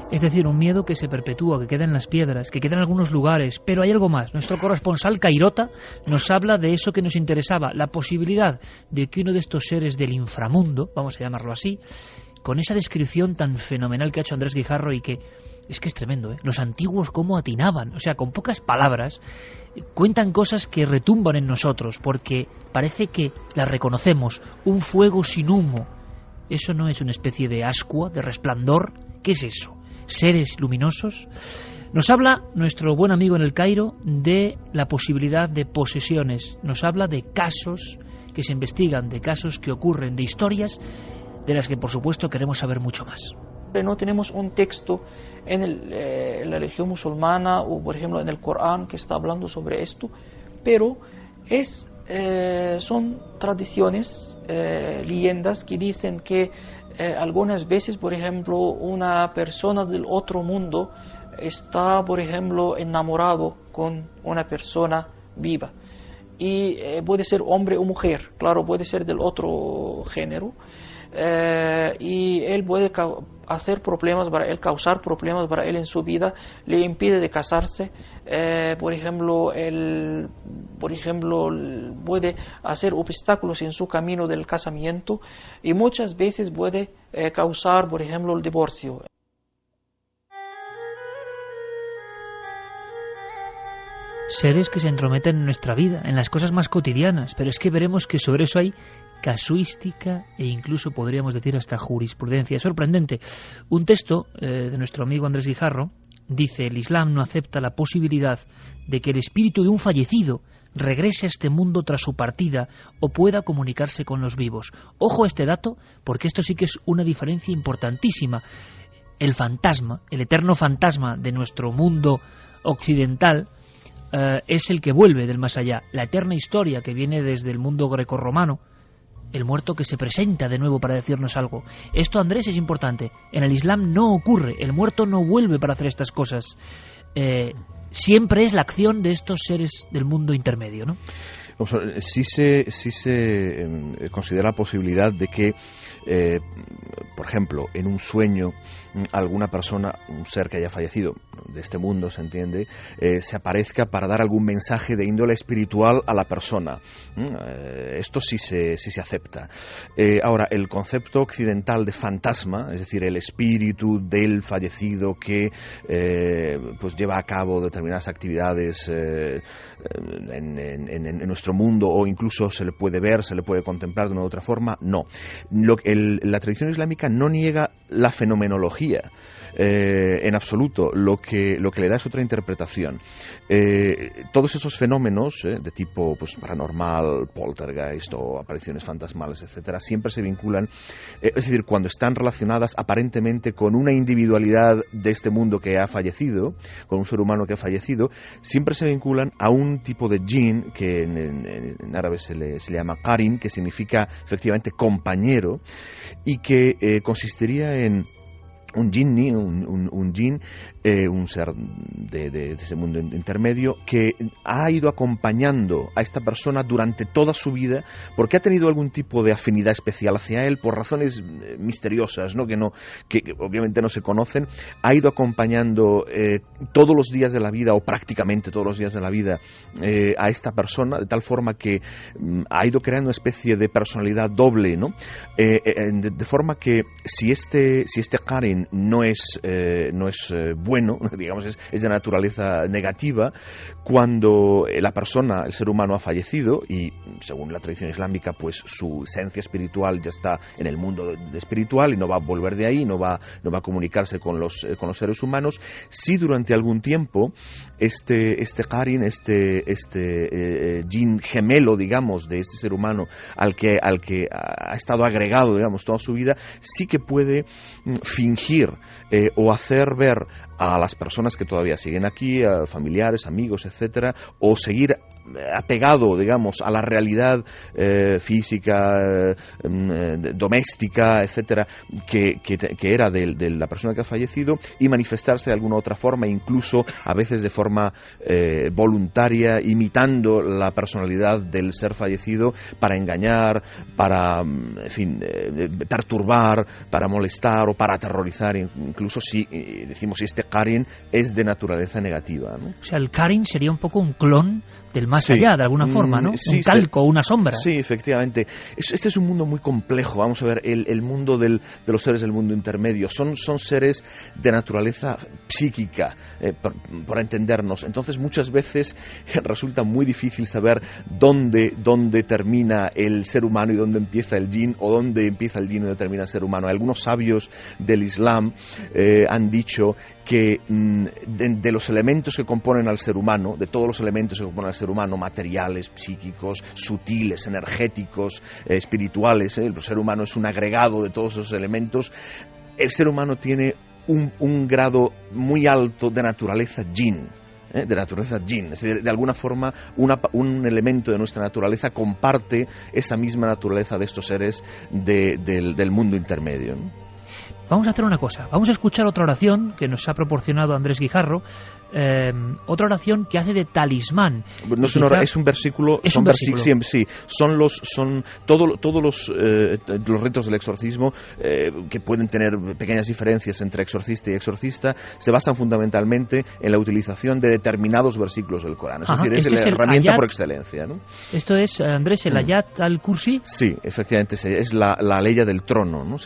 Es decir, un miedo que se perpetúa, que queda en las piedras, que queda en algunos lugares, pero hay algo más. Nuestro corresponsal Cairota nos habla de eso que nos interesaba, la posibilidad de que uno de estos seres del inframundo, vamos a llamarlo así, con esa descripción tan fenomenal que ha hecho Andrés Guijarro y que es tremendo, ¿eh? Los antiguos cómo atinaban, o sea, con pocas palabras cuentan cosas que retumban en nosotros, porque parece que las reconocemos. Un fuego sin humo, ¿eso no es una especie de ascua, de resplandor? ¿Qué es eso? ¿Seres luminosos? Nos habla nuestro buen amigo en el Cairo de la posibilidad de posesiones, nos habla de casos que se investigan, de casos que ocurren, de historias de las que por supuesto queremos saber mucho más. No tenemos un texto en la religión musulmana o por ejemplo en el Corán que está hablando sobre esto, pero son tradiciones, leyendas que dicen que algunas veces, por ejemplo, una persona del otro mundo está, por ejemplo, enamorado con una persona viva y puede ser hombre o mujer, claro, puede ser del otro género, y él puede hacer problemas para él, causar problemas para él en su vida, le impide de casarse, por ejemplo, puede hacer obstáculos en su camino del casamiento, y muchas veces puede causar, por ejemplo, el divorcio. Seres que se entrometen en nuestra vida, en las cosas más cotidianas, pero es que veremos que sobre eso hay casuística e incluso podríamos decir hasta jurisprudencia. Es sorprendente. Un texto de nuestro amigo Andrés Guijarro dice: el Islam no acepta la posibilidad de que el espíritu de un fallecido regrese a este mundo tras su partida o pueda comunicarse con los vivos. Ojo a este dato, porque esto sí que es una diferencia importantísima. El fantasma, el eterno fantasma de nuestro mundo occidental, es el que vuelve del más allá. La eterna historia que viene desde el mundo grecorromano, el muerto que se presenta de nuevo para decirnos algo. Esto, Andrés, es importante. En el Islam no ocurre, el muerto no vuelve para hacer estas cosas. Siempre es la acción de estos seres del mundo intermedio, ¿no? Sí se considera la posibilidad de que, por ejemplo, en un sueño, alguna persona, un ser que haya fallecido de este mundo, se entiende, se aparezca para dar algún mensaje de índole espiritual a la persona. Esto sí se acepta. Ahora, el concepto occidental de fantasma, es decir, el espíritu del fallecido que pues lleva a cabo determinadas actividades en nuestro mundo, o incluso se le puede ver, se le puede contemplar de una u otra forma, no. La tradición islámica no niega la fenomenología en absoluto, lo que le da es otra interpretación. Todos esos fenómenos de tipo pues paranormal, poltergeist o apariciones fantasmales, etcétera, siempre se vinculan, es decir, cuando están relacionadas aparentemente con una individualidad de este mundo que ha fallecido, con un ser humano que ha fallecido, siempre se vinculan a un tipo de jinn que en árabe se le llama qarin, que significa efectivamente compañero, y que consistiría en un jinni, un jinn, un ser de ese mundo intermedio, que ha ido acompañando a esta persona durante toda su vida, porque ha tenido algún tipo de afinidad especial hacia él, por razones misteriosas, ¿no? Que obviamente no se conocen. Ha ido acompañando todos los días de la vida, o prácticamente todos los días de la vida, a esta persona, de tal forma que ha ido creando una especie de personalidad doble, ¿no? De forma que si este qarin no es bueno, digamos, es de naturaleza negativa, cuando la persona, el ser humano, ha fallecido, y según la tradición islámica, pues su esencia espiritual ya está en el mundo espiritual y no va a volver de ahí, no va a comunicarse con los seres humanos. Si durante algún tiempo este qarin, jinn gemelo, digamos, de este ser humano al que ha estado agregado, digamos, toda su vida, sí que puede fingir o hacer ver a las personas que todavía siguen aquí, a familiares, amigos, etcétera, o seguir apegado, digamos, a la realidad física, doméstica, etcétera, que era de la persona que ha fallecido, y manifestarse de alguna otra forma, incluso a veces de forma voluntaria, imitando la personalidad del ser fallecido, para engañar, para, en fin, perturbar, para molestar o para aterrorizar, incluso si decimos si este qarin es de naturaleza negativa, ¿no? O sea, el qarin sería un poco un clon del más allá, de alguna forma, ¿no? Un calco, una sombra. Sí, efectivamente. Este es un mundo muy complejo. Vamos a ver, el mundo de los seres del mundo intermedio son seres de naturaleza psíquica, por entendernos. Entonces, muchas veces resulta muy difícil saber dónde termina el ser humano y dónde empieza el jinn, o dónde empieza el jinn y dónde termina el ser humano. Algunos sabios del Islam han dicho que de los elementos que componen al ser humano, de todos los elementos que componen al ser humano, materiales, psíquicos, sutiles, energéticos, espirituales, el ser humano es un agregado de todos esos elementos. El ser humano tiene un grado muy alto de naturaleza jinn. De naturaleza jinn, es decir, de alguna forma un elemento de nuestra naturaleza comparte esa misma naturaleza de estos seres del mundo intermedio, ¿no? Vamos a hacer una cosa, vamos a escuchar otra oración que nos ha proporcionado Andrés Guijarro, otra oración que hace de talismán. No es un versículo. Es un versículo. Sí, son todos los ritos del exorcismo, que pueden tener pequeñas diferencias entre exorcista y exorcista, se basan fundamentalmente en la utilización de determinados versículos del Corán. Es decir, es la herramienta por excelencia, ¿no? Esto es, Andrés, el Ayat al-Kursi. Sí, efectivamente, es la ley del trono, ¿no?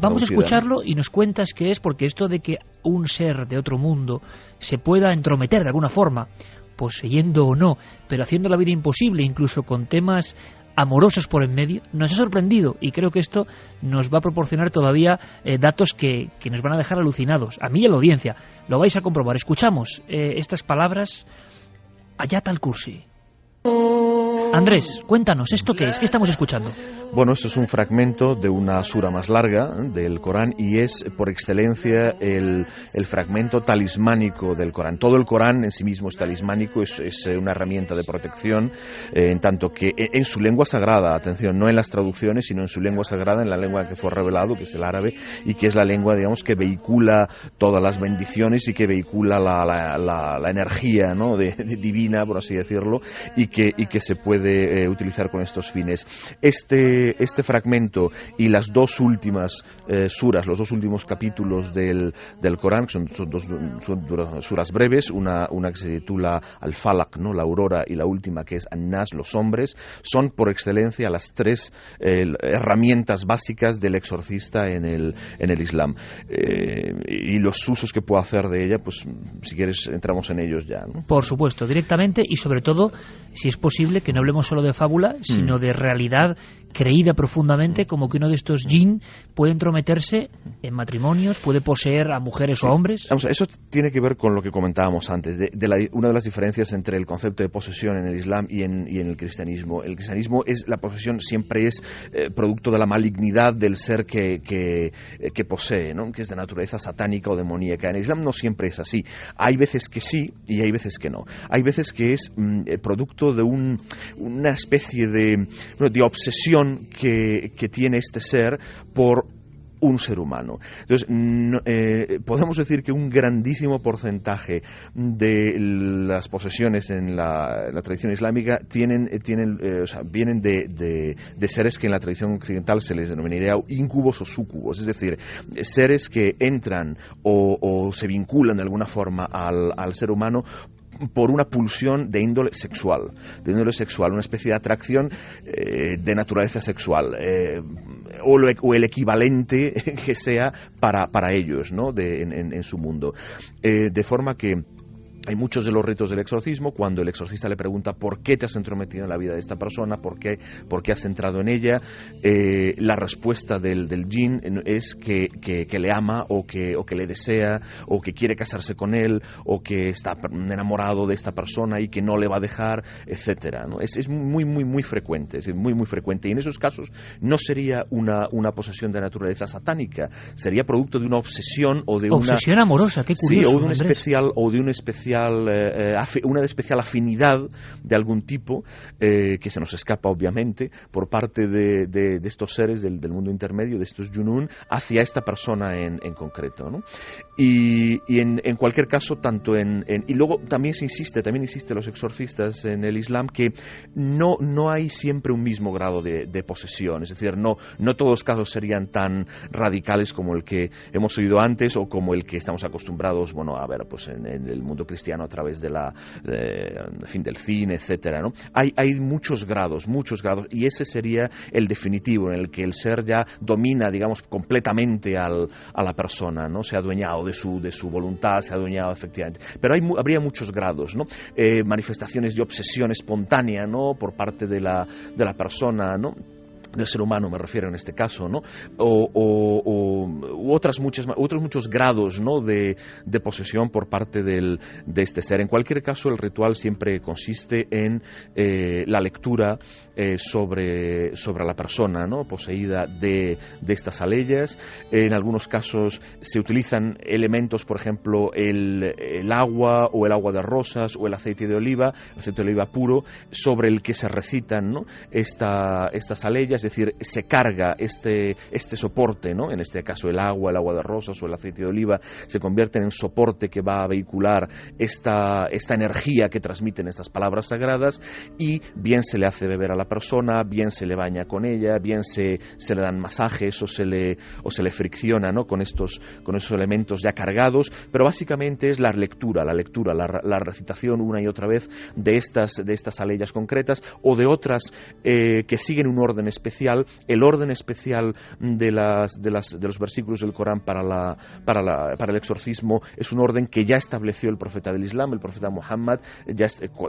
Vamos a escucharlo y nos cuentas qué es, porque esto de que un ser de otro mundo se pueda entrometer de alguna forma, poseyendo o no, pero haciendo la vida imposible, incluso con temas amorosos por en medio, nos ha sorprendido, y creo que esto nos va a proporcionar todavía datos que nos van a dejar alucinados, a mí y a la audiencia. Lo vais a comprobar. Escuchamos estas palabras, Ayat al-Kursi. Andrés, cuéntanos, ¿esto qué es? ¿Qué estamos escuchando? Bueno, esto es un fragmento de una sura más larga del Corán y es por excelencia el fragmento talismánico del Corán. Todo el Corán en sí mismo es talismánico, es una herramienta de protección, en tanto que en su lengua sagrada, atención, no en las traducciones, sino en su lengua sagrada, en la lengua que fue revelado, que es el árabe, y que es la lengua, digamos, que vehicula todas las bendiciones y que vehicula la energía, ¿no?, divina, por así decirlo, y que se puede utilizar con estos fines. Este fragmento y las dos últimas suras, los dos últimos capítulos del Corán, son dos suras breves, una que se titula Al-Falaq, ¿no?, la aurora, y la última que es An-Nas, los hombres, son por excelencia las tres herramientas básicas del exorcista en el Islam. Y los usos que puedo hacer de ella, pues si quieres entramos en ellos ya, ¿no? Por supuesto, directamente, y sobre todo, si es posible, que no hablemos solo de fábula, sino de realidad creída profundamente, como que uno de estos jinn puede entrometerse en matrimonios, puede poseer a mujeres o hombres. Vamos, eso tiene que ver con lo que comentábamos antes, una de las diferencias entre el concepto de posesión en el Islam y en el cristianismo. El cristianismo la posesión siempre es producto de la malignidad del ser que posee, ¿no?, que es de naturaleza satánica o demoníaca. En el Islam no siempre es así. Hay veces que sí y hay veces que no. Hay veces que es producto de una especie de obsesión que tiene este ser por un ser humano. Entonces, podemos decir que un grandísimo porcentaje de las posesiones en la tradición islámica vienen de seres que en la tradición occidental se les denominaría íncubos o súcubos, es decir, seres que entran o se vinculan de alguna forma al ser humano por una pulsión de índole sexual, una especie de atracción de naturaleza sexual, o el equivalente que sea para ellos, ¿no?, en su mundo. De forma que hay muchos de los ritos del exorcismo, cuando el exorcista le pregunta ¿por qué te has entrometido en la vida de esta persona? ¿Por qué has entrado en ella? La respuesta del jinn es que le ama o que le desea o que quiere casarse con él o que está enamorado de esta persona y que no le va a dejar, etcétera, ¿no? Es muy, muy, muy frecuente, muy frecuente. Y en esos casos no sería una posesión de naturaleza satánica, sería producto de una obsesión o de obsesión amorosa, qué curioso. Sí, o de un especial una especial afinidad de algún tipo que se nos escapa obviamente por parte de estos seres del mundo intermedio, de estos Junun, hacia esta persona en concreto, ¿no? Y en cualquier caso, y luego también insiste los exorcistas en el Islam que no hay siempre un mismo grado de posesión, es decir, no todos los casos serían tan radicales como el que hemos oído antes o como el que estamos acostumbrados, a ver, pues en el mundo cristiano a través del cine, etcétera, ¿no? Hay muchos grados, y ese sería el definitivo, en el que el ser ya domina, digamos, completamente a la persona, ¿no? Se ha adueñado de su voluntad, se ha adueñado efectivamente. Pero habría muchos grados, ¿no? Manifestaciones de obsesión espontánea, ¿no?, por parte de la persona, ¿no?, del ser humano, me refiero en este caso, ¿no? U otros muchos grados, ¿no?, de posesión por parte de este ser. En cualquier caso, el ritual siempre consiste en la lectura sobre la persona, ¿no?, poseída de estas aleyas. En algunos casos se utilizan elementos, por ejemplo, el agua o el agua de rosas o el aceite de oliva puro, sobre el que se recitan, ¿no?, estas aleyas. decir, se carga este soporte, ¿no? En este caso el agua de rosas o el aceite de oliva, se convierten en soporte que va a vehicular esta energía que transmiten estas palabras sagradas, y bien se le hace beber a la persona, bien se le baña con ella, bien se le dan masajes o se le fricciona, ¿no? con esos elementos ya cargados, pero básicamente es la lectura, la recitación una y otra vez de estas aleyas concretas o de otras que siguen un orden especial. El orden especial de los versículos del Corán para el exorcismo es un orden que ya estableció el profeta del Islam, el profeta Muhammad,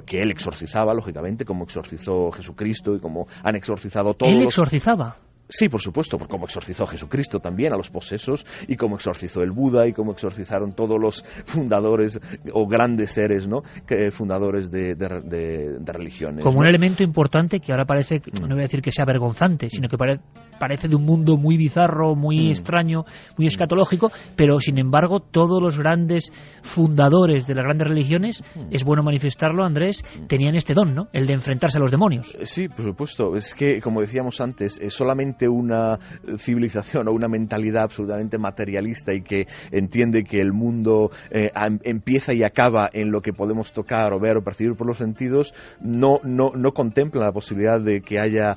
que él exorcizaba, lógicamente, como exorcizó Jesucristo y como han exorcizado todos. ¿Él exorcizaba? Sí, por supuesto, como exorcizó Jesucristo también a los posesos, y como exorcizó el Buda, y como exorcizaron todos los fundadores o grandes seres, ¿no? Fundadores de religiones. Como ¿no? un elemento importante que ahora parece, no voy a decir que sea vergonzante, sino que parece de un mundo muy bizarro, muy extraño, muy escatológico, pero sin embargo todos los grandes fundadores de las grandes religiones, es bueno manifestarlo, Andrés, tenían este don, ¿no? El de enfrentarse a los demonios. Sí, por supuesto. Es que, como decíamos antes, solamente una civilización o una mentalidad absolutamente materialista y que entiende que el mundo empieza y acaba en lo que podemos tocar o ver o percibir por los sentidos, no contempla la posibilidad de que haya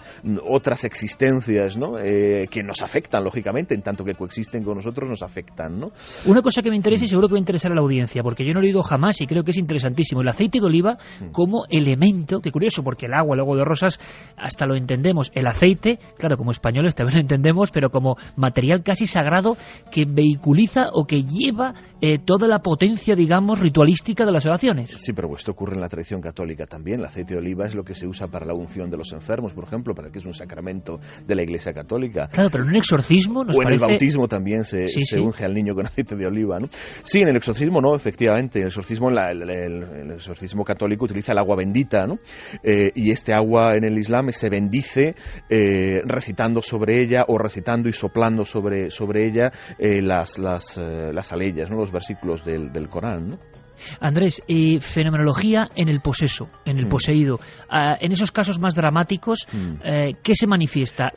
otras existencias, ¿no? Que nos afectan, lógicamente, en tanto que coexisten con nosotros, nos afectan, ¿no? Una cosa que me interesa y seguro que va a interesar a la audiencia, porque yo no lo he oído jamás y creo que es interesantísimo, el aceite de oliva como elemento, que curioso, porque el agua, el agua de rosas, hasta lo entendemos, el aceite, claro, como españoles también lo entendemos, pero como material casi sagrado que vehiculiza o que lleva toda la potencia, digamos, ritualística de las oraciones. Sí, pero esto ocurre en la tradición católica también. El aceite de oliva es lo que se usa para la unción de los enfermos, por ejemplo, para que es un sacramento de la Iglesia católica. Claro, pero en un exorcismo nos o en parece... el bautismo también se unge al niño con aceite de oliva, ¿no? Sí, en el exorcismo no, efectivamente. En el exorcismo, el exorcismo católico utiliza el agua bendita, ¿no? Y este agua en el Islam se bendice recitando sobre ella o recitando y soplando sobre ella las aleyas, ¿no? Los versículos del Corán, ¿no? Andrés, fenomenología en el poseso, en el poseído. En esos casos más dramáticos, ¿qué se manifiesta?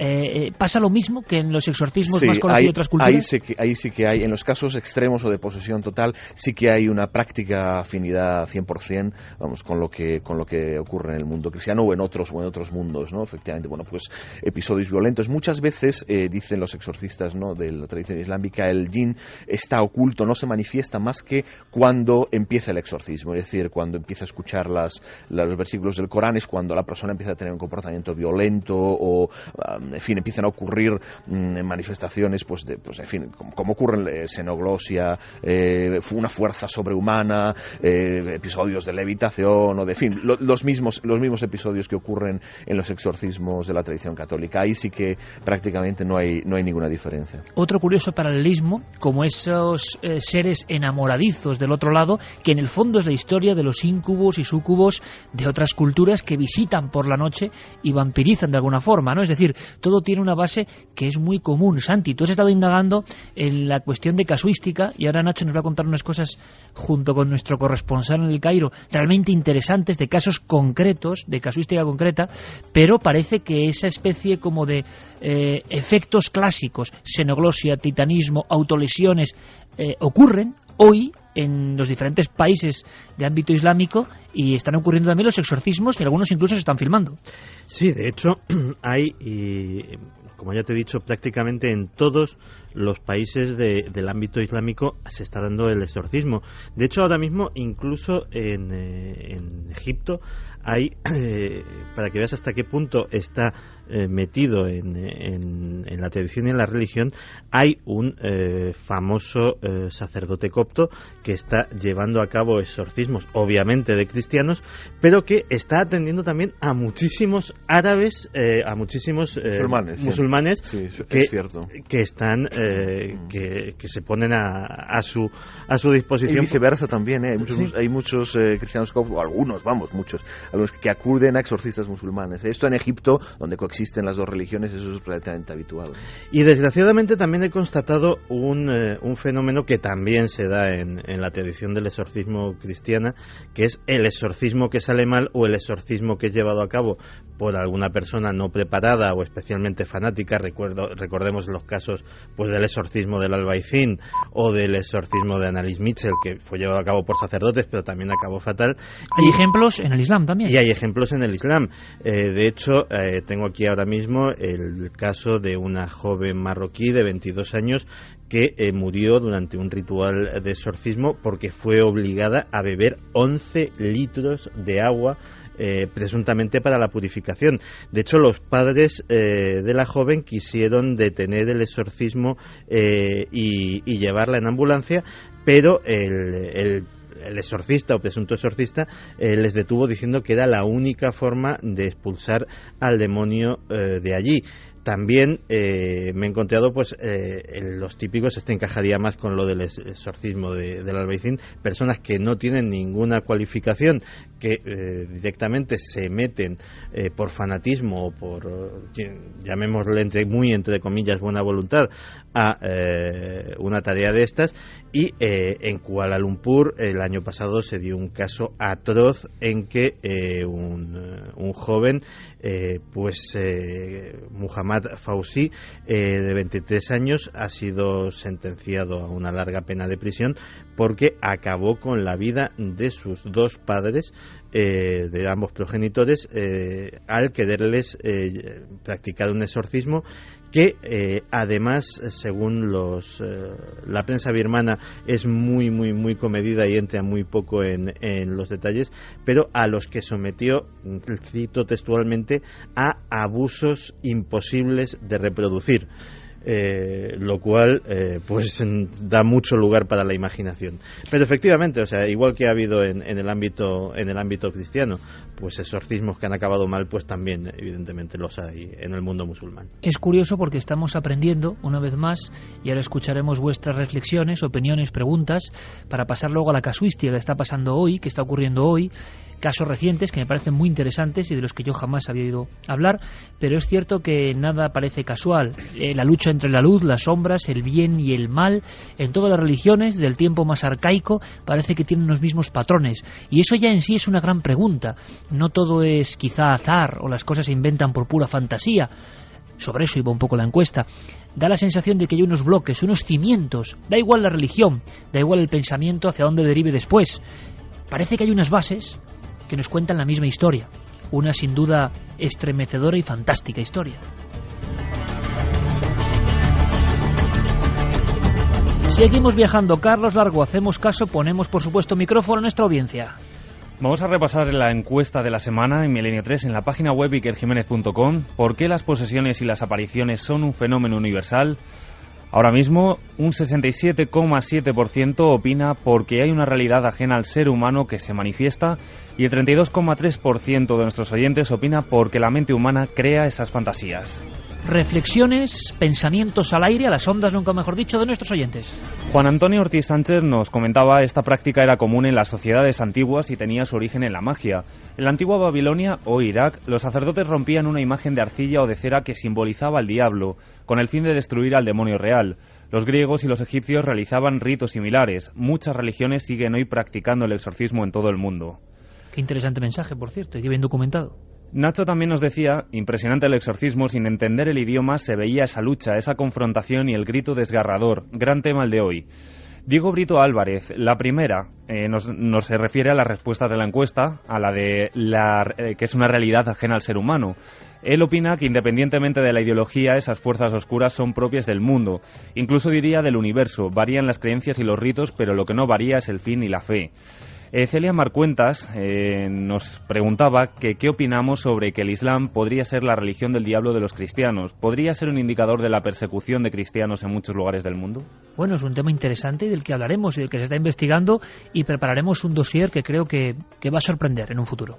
¿Pasa lo mismo que en los exorcismos más conocidos de otras culturas? Ahí sí que hay, en los casos extremos o de posesión total, sí que hay una práctica afinidad 100%, vamos, con lo que ocurre en el mundo cristiano o en otros mundos, ¿no? Efectivamente, bueno, pues episodios violentos. Muchas veces, dicen los exorcistas, ¿no?, de la tradición islámica, el jinn está oculto, no se manifiesta más que cuando empieza el exorcismo, es decir, cuando empieza a escuchar los versículos del Corán, es cuando la persona empieza a tener un comportamiento violento o, en fin, empiezan a ocurrir manifestaciones, en fin, como ocurren xenoglosia, una fuerza sobrehumana, episodios de levitación, o de fin, los mismos episodios que ocurren en los exorcismos de la tradición católica. Ahí sí que prácticamente no hay ninguna diferencia. Otro curioso paralelismo, como esos seres enamoradizos del otro lado, que en el fondo es la historia de los íncubos y súcubos de otras culturas que visitan por la noche y vampirizan de alguna forma, ¿no? Es decir, todo tiene una base que es muy común. Santi, tú has estado indagando en la cuestión de casuística y ahora Nacho nos va a contar unas cosas junto con nuestro corresponsal en el Cairo, realmente interesantes, de casos concretos, de casuística concreta, pero parece que esa especie como de efectos clásicos, xenoglosia, titanismo, autolesiones, ocurren hoy en los diferentes países de ámbito islámico y están ocurriendo también los exorcismos y algunos incluso se están filmando. Sí, de hecho hay, y como ya te he dicho, prácticamente en todos los países del ámbito islámico se está dando el exorcismo. De hecho, ahora mismo incluso en Egipto hay, para que veas hasta qué punto está metido en la tradición y en la religión, hay un famoso sacerdote copto que está llevando a cabo exorcismos, obviamente de cristianos, pero que está atendiendo también a muchísimos árabes, a muchísimos musulmanes sí, que están que se ponen a su disposición. Y viceversa también, hay muchos cristianos coptos, o algunos que acuden a exorcistas musulmanes. Esto en Egipto, donde coexisten las dos religiones, eso es relativamente habitual. Y desgraciadamente también he constatado un fenómeno que también se da en la tradición del exorcismo cristiana, que es el exorcismo que sale mal o el exorcismo que es llevado a cabo por alguna persona no preparada o especialmente fanática. Recordemos los casos pues del exorcismo del Albaicín o del exorcismo de Annalise Mitchell, que fue llevado a cabo por sacerdotes pero también acabó fatal. Hay ejemplos en el Islam también. Y hay ejemplos en el Islam. De hecho, tengo aquí ahora mismo el caso de una joven marroquí de 22 años que murió durante un ritual de exorcismo porque fue obligada a beber 11 litros de agua presuntamente para la purificación. De hecho, los padres de la joven quisieron detener el exorcismo y llevarla en ambulancia, pero el exorcista o presunto exorcista les detuvo diciendo que era la única forma de expulsar al demonio de allí. También me he encontrado pues los típicos, este encajaría más con lo del exorcismo del Albaicín, personas que no tienen ninguna cualificación, que directamente se meten por fanatismo o por, llamémosle entre comillas, buena voluntad a una tarea de estas. Y en Kuala Lumpur el año pasado se dio un caso atroz en que un joven, Muhammad Fauzi, de 23 años, ha sido sentenciado a una larga pena de prisión porque acabó con la vida de sus dos padres, de ambos progenitores, al quererles practicar un exorcismo que además, según la prensa birmana, es muy comedida y entra muy poco en los detalles, pero a los que sometió, cito textualmente, a abusos imposibles de reproducir. Lo cual pues da mucho lugar para la imaginación. Pero efectivamente, o sea, igual que ha habido en el ámbito cristiano, pues exorcismos que han acabado mal, pues también evidentemente los hay en el mundo musulmán. Es curioso porque estamos aprendiendo una vez más, y ahora escucharemos vuestras reflexiones, opiniones, preguntas, para pasar luego a la casuística que está pasando hoy, que está ocurriendo hoy, casos recientes que me parecen muy interesantes y de los que yo jamás había oído hablar, pero es cierto que nada parece casual. La lucha entre la luz, las sombras, el bien y el mal, en todas las religiones del tiempo más arcaico, parece que tienen los mismos patrones, y eso ya en sí es una gran pregunta. No todo es quizá azar o las cosas se inventan por pura fantasía. Sobre eso iba un poco la encuesta. Da la sensación de que hay unos bloques, unos cimientos. Da igual la religión, da igual el pensamiento hacia dónde derive después. Parece que hay unas bases que nos cuentan la misma historia, una sin duda estremecedora y fantástica historia. Seguimos viajando. Carlos Largo, hacemos caso, ponemos por supuesto micrófono a nuestra audiencia. Vamos a repasar la encuesta de la semana en Milenio 3 en la página web ikerjimenez.com. ¿Por qué las posesiones y las apariciones son un fenómeno universal? Ahora mismo, un 67,7% opina porque hay una realidad ajena al ser humano que se manifiesta, y el 32,3% de nuestros oyentes opina porque la mente humana crea esas fantasías. Reflexiones, pensamientos al aire, a las ondas, nunca mejor dicho, de nuestros oyentes. Juan Antonio Ortiz Sánchez nos comentaba: esta práctica era común en las sociedades antiguas y tenía su origen en la magia. En la antigua Babilonia o Irak, los sacerdotes rompían una imagen de arcilla o de cera que simbolizaba al diablo, con el fin de destruir al demonio real. Los griegos y los egipcios realizaban ritos similares. Muchas religiones siguen hoy practicando el exorcismo en todo el mundo. Qué interesante mensaje, por cierto, y qué bien documentado. Nacho también nos decía: impresionante el exorcismo, sin entender el idioma se veía esa lucha, esa confrontación y el grito desgarrador. Gran tema el de hoy. Diego Brito Álvarez, la primera, nos se refiere a la respuesta de la encuesta, a la de que es una realidad ajena al ser humano. Él opina que independientemente de la ideología, esas fuerzas oscuras son propias del mundo, incluso diría del universo. Varían las creencias y los ritos, pero lo que no varía es el fin y la fe. Celia Marcuentas nos preguntaba que qué opinamos sobre que el Islam podría ser la religión del diablo de los cristianos. ¿Podría ser un indicador de la persecución de cristianos en muchos lugares del mundo? Bueno, es un tema interesante y del que hablaremos y del que se está investigando, y prepararemos un dossier que creo que va a sorprender en un futuro.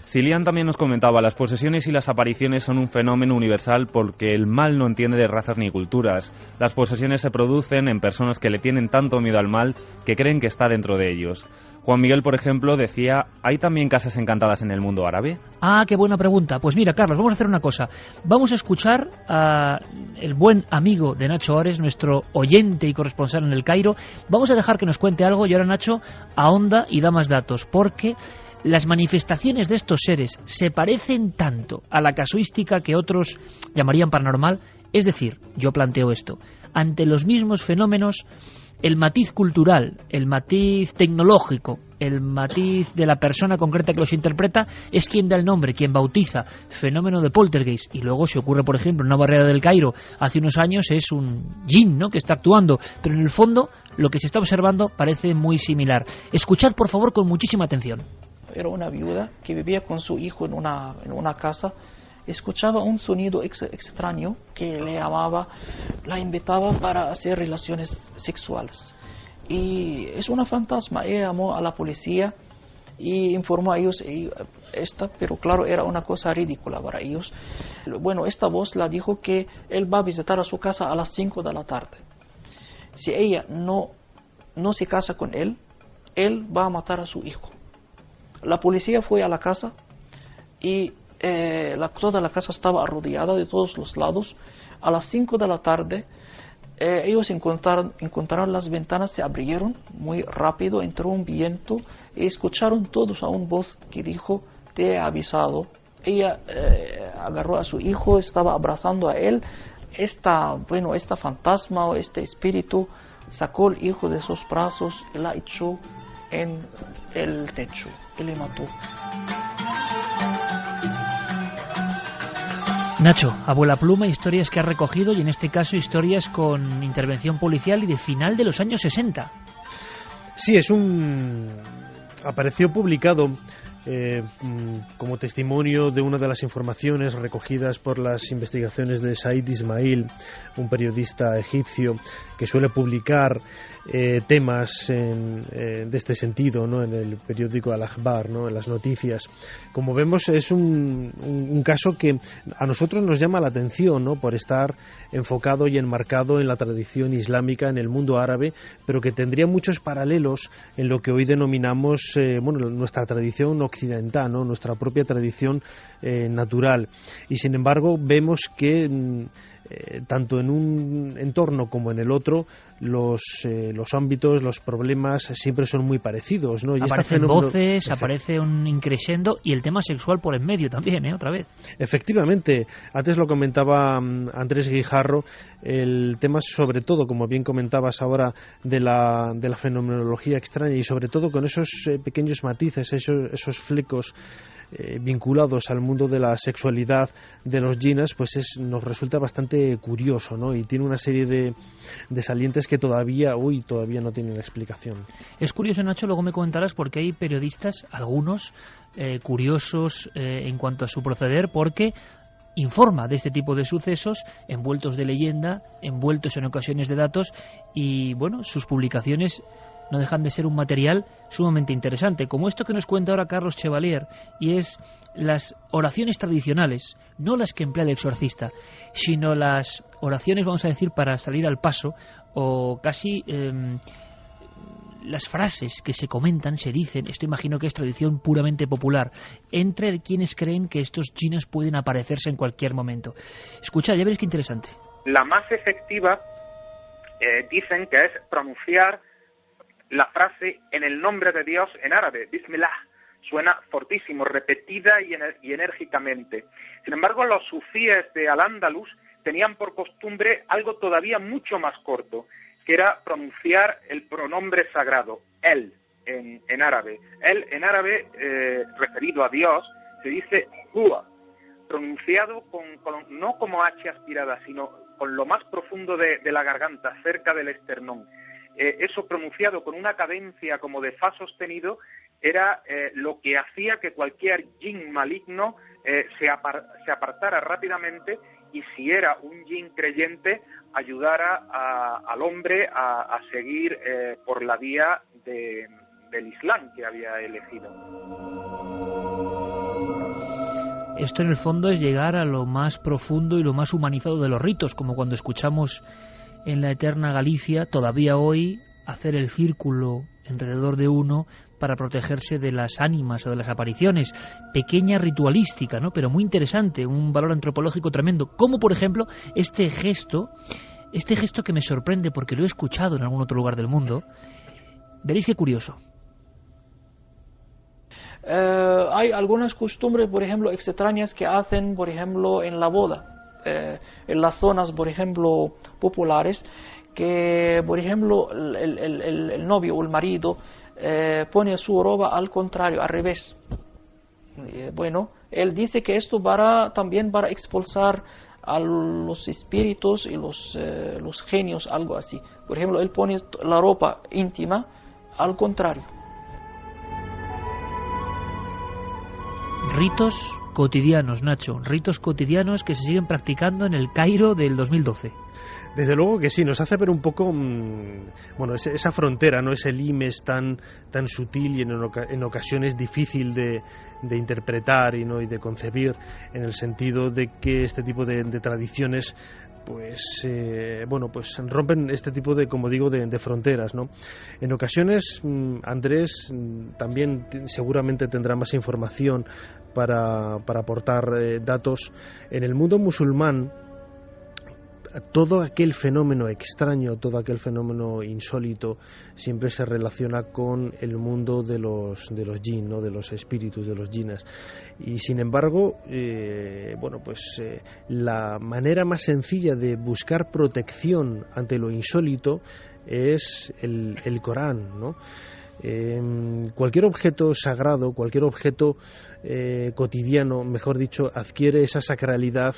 Silian también nos comentaba: las posesiones y las apariciones son un fenómeno universal porque el mal no entiende de razas ni culturas. Las posesiones se producen en personas que le tienen tanto miedo al mal que creen que está dentro de ellos. Juan Miguel, por ejemplo, decía: ¿hay también casas encantadas en el mundo árabe? Ah, qué buena pregunta. Pues mira, Carlos, vamos a hacer una cosa. Vamos a escuchar a el buen amigo de Nacho Ares, nuestro oyente y corresponsal en el Cairo. Vamos a dejar que nos cuente algo y ahora Nacho ahonda y da más datos, porque las manifestaciones de estos seres se parecen tanto a la casuística que otros llamarían paranormal. Es decir, yo planteo esto, ante los mismos fenómenos, el matiz cultural, el matiz tecnológico, el matiz de la persona concreta que los interpreta es quien da el nombre, quien bautiza. Fenómeno de poltergeist. Y luego, si ocurre, por ejemplo, en una barriada del Cairo hace unos años, es un jinn, ¿no?, que está actuando. Pero en el fondo, lo que se está observando parece muy similar. Escuchad, por favor, con muchísima atención. Era una viuda que vivía con su hijo en una casa. Escuchaba un sonido extraño que le llamaba, la invitaba para hacer relaciones sexuales. Y es una fantasma. Ella llamó a la policía y informó a ellos pero claro, era una cosa ridícula para ellos. Bueno, esta voz la dijo que él va a visitar a su casa a las 5 de la tarde. Si ella no se casa con él va a matar a su hijo. La policía fue a la casa y toda la casa estaba arrodillada de todos los lados. A las 5 de la tarde ellos encontraron las ventanas, se abrieron muy rápido, entró un viento y escucharon todos a una voz que dijo: te he avisado. Ella agarró a su hijo, estaba abrazando a él. Esta fantasma o este espíritu sacó al hijo de sus brazos y la echó en el techo y le mató. Nacho, abuela pluma, historias que has recogido, y en este caso historias con intervención policial y de final de los años 60. Sí, apareció publicado como testimonio de una de las informaciones recogidas por las investigaciones de Said Ismail, un periodista egipcio que suele publicar temas de este sentido, ¿no?, en el periódico Al-Akhbar, ¿no?, en las noticias. Como vemos, es un caso que a nosotros nos llama la atención, ¿no?, por estar enfocado y enmarcado en la tradición islámica, en el mundo árabe, pero que tendría muchos paralelos en lo que hoy denominamos nuestra tradición occidental, ¿no?, nuestra propia tradición natural. Y sin embargo vemos que tanto en un entorno como en el otro los ámbitos, los problemas siempre son muy parecidos, ¿no? Y aparecen voces, aparece un increscendo y el tema sexual por en medio también, otra vez. Efectivamente, antes lo comentaba Andrés Guijarro, el tema sobre todo, como bien comentabas ahora, de la fenomenología extraña, y sobre todo con esos pequeños matices, esos flecos vinculados al mundo de la sexualidad de los jinns, pues nos resulta bastante curioso, ¿no? Y tiene una serie de salientes que todavía no tienen explicación. Es curioso, Nacho, luego me comentarás, porque hay periodistas, algunos curiosos en cuanto a su proceder, porque informa de este tipo de sucesos envueltos de leyenda, envueltos en ocasiones de datos, y bueno, sus publicaciones no dejan de ser un material sumamente interesante, como esto que nos cuenta ahora Carlos Chevalier, y es las oraciones tradicionales, no las que emplea el exorcista, sino las oraciones, vamos a decir, para salir al paso, o casi las frases que se comentan, se dicen, esto imagino que es tradición puramente popular, entre quienes creen que estos jinns pueden aparecerse en cualquier momento. Escucha, ya veréis qué interesante. La más efectiva dicen que es pronunciar la frase en el nombre de Dios en árabe, Bismillah. Suena fortísimo, repetida y enérgicamente. Sin embargo, los sufíes de Al-Ándalus tenían por costumbre algo todavía mucho más corto, que era pronunciar el pronombre sagrado, él, en árabe. Él, en árabe, referido a Dios, se dice Hua, pronunciado no como H aspirada, sino con lo más profundo de la garganta, cerca del esternón. Eso pronunciado con una cadencia como de fa sostenido era lo que hacía que cualquier jinn maligno se apartara rápidamente, y si era un jinn creyente, ayudara al hombre a seguir por la vía del Islam que había elegido. Esto en el fondo es llegar a lo más profundo y lo más humanizado de los ritos, como cuando escuchamos en la eterna Galicia, todavía hoy, hacer el círculo alrededor de uno para protegerse de las ánimas o de las apariciones. Pequeña ritualística, ¿no?, pero muy interesante, un valor antropológico tremendo, como por ejemplo este gesto que me sorprende porque lo he escuchado en algún otro lugar del mundo. Veréis qué curioso. Hay algunas costumbres, por ejemplo, extrañas que hacen, por ejemplo, en la boda, en las zonas, por ejemplo, populares, que, por ejemplo, el novio o el marido pone su ropa al contrario, al revés. Bueno, él dice que esto también para expulsar a los espíritus y los genios, algo así. Por ejemplo, él pone la ropa íntima al contrario. Ritos cotidianos, Nacho, ritos cotidianos que se siguen practicando en el Cairo del 2012. Desde luego que sí, nos hace ver un poco, bueno, esa frontera, ¿no? Ese limes tan sutil y en ocasiones difícil de interpretar y de concebir, en el sentido de que este tipo de tradiciones pues rompen este tipo de, como digo, de fronteras, ¿no? En ocasiones, Andrés también seguramente tendrá más información para aportar datos. En el mundo musulmán, todo aquel fenómeno extraño, todo aquel fenómeno insólito siempre se relaciona con el mundo de los jinn, ¿no? De los espíritus, de los jinnas. Y sin embargo, la manera más sencilla de buscar protección ante lo insólito es el Corán, ¿no? Cualquier objeto sagrado, cualquier objeto cotidiano, mejor dicho, adquiere esa sacralidad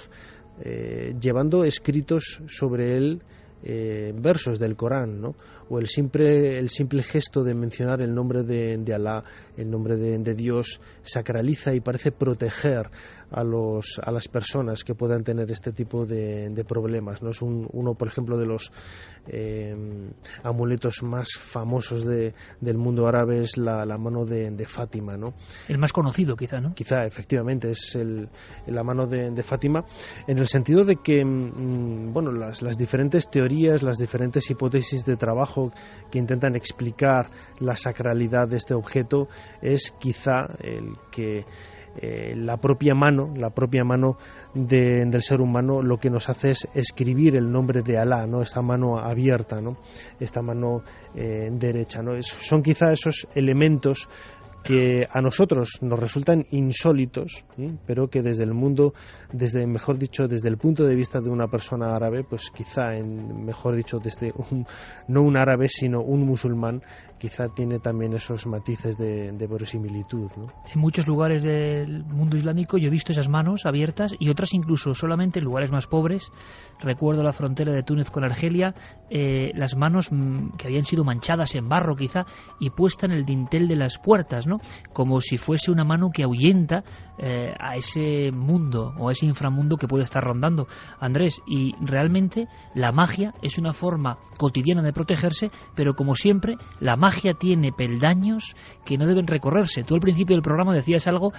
llevando escritos sobre él versos del Corán, ¿no? O el simple gesto de mencionar el nombre de Alá, el nombre de Dios, sacraliza y parece proteger a las personas que puedan tener este tipo de problemas, ¿no? Es uno, por ejemplo, de los amuletos más famosos del mundo árabe, es la mano de Fátima, ¿no? El más conocido, quizá, ¿no? Quizá, efectivamente, es la mano de Fátima, en el sentido de que las diferentes teorías, las diferentes hipótesis de trabajo que intentan explicar la sacralidad de este objeto es quizá el que la propia mano del ser humano lo que nos hace es escribir el nombre de Alá, ¿no? Esta mano abierta, ¿no? Esta mano derecha, ¿no? Son quizá esos elementos que a nosotros nos resultan insólitos, pero que desde el mundo, desde el punto de vista de una persona árabe, pues quizá, desde no un árabe, sino un musulmán, quizá tiene también esos matices de verosimilitud, ¿no? En muchos lugares del mundo islámico yo he visto esas manos abiertas y otras incluso solamente en lugares más pobres. Recuerdo la frontera de Túnez con Argelia, las manos que habían sido manchadas en barro quizá y puesta en el dintel de las puertas, ¿no? Como si fuese una mano que ahuyenta a ese mundo o a ese inframundo que puede estar rondando, Andrés. Y realmente la magia es una forma cotidiana de protegerse, pero como siempre la magia tiene peldaños que no deben recorrerse. Tú al principio del programa decías algo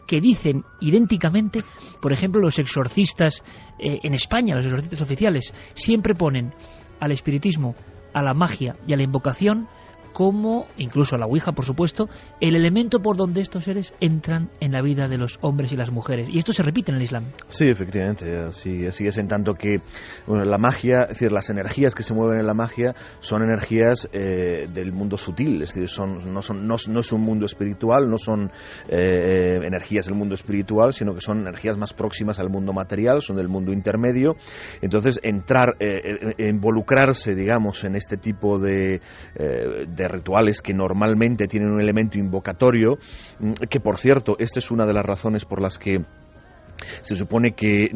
que dicen idénticamente, por ejemplo, los exorcistas en España, los exorcistas oficiales, siempre ponen al espiritismo, a la magia y a la invocación como, incluso a la Ouija, por supuesto, el elemento por donde estos seres entran en la vida de los hombres y las mujeres. Y esto se repite en el Islam. Sí, efectivamente, así es, en tanto que la magia, es decir, las energías que se mueven en la magia son energías del mundo sutil, es decir, no es un mundo espiritual, no son energías del mundo espiritual, sino que son energías más próximas al mundo material, son del mundo intermedio. Entonces, involucrarse, digamos, en este tipo de rituales que normalmente tienen un elemento invocatorio, que por cierto, esta es una de las razones por las que se supone que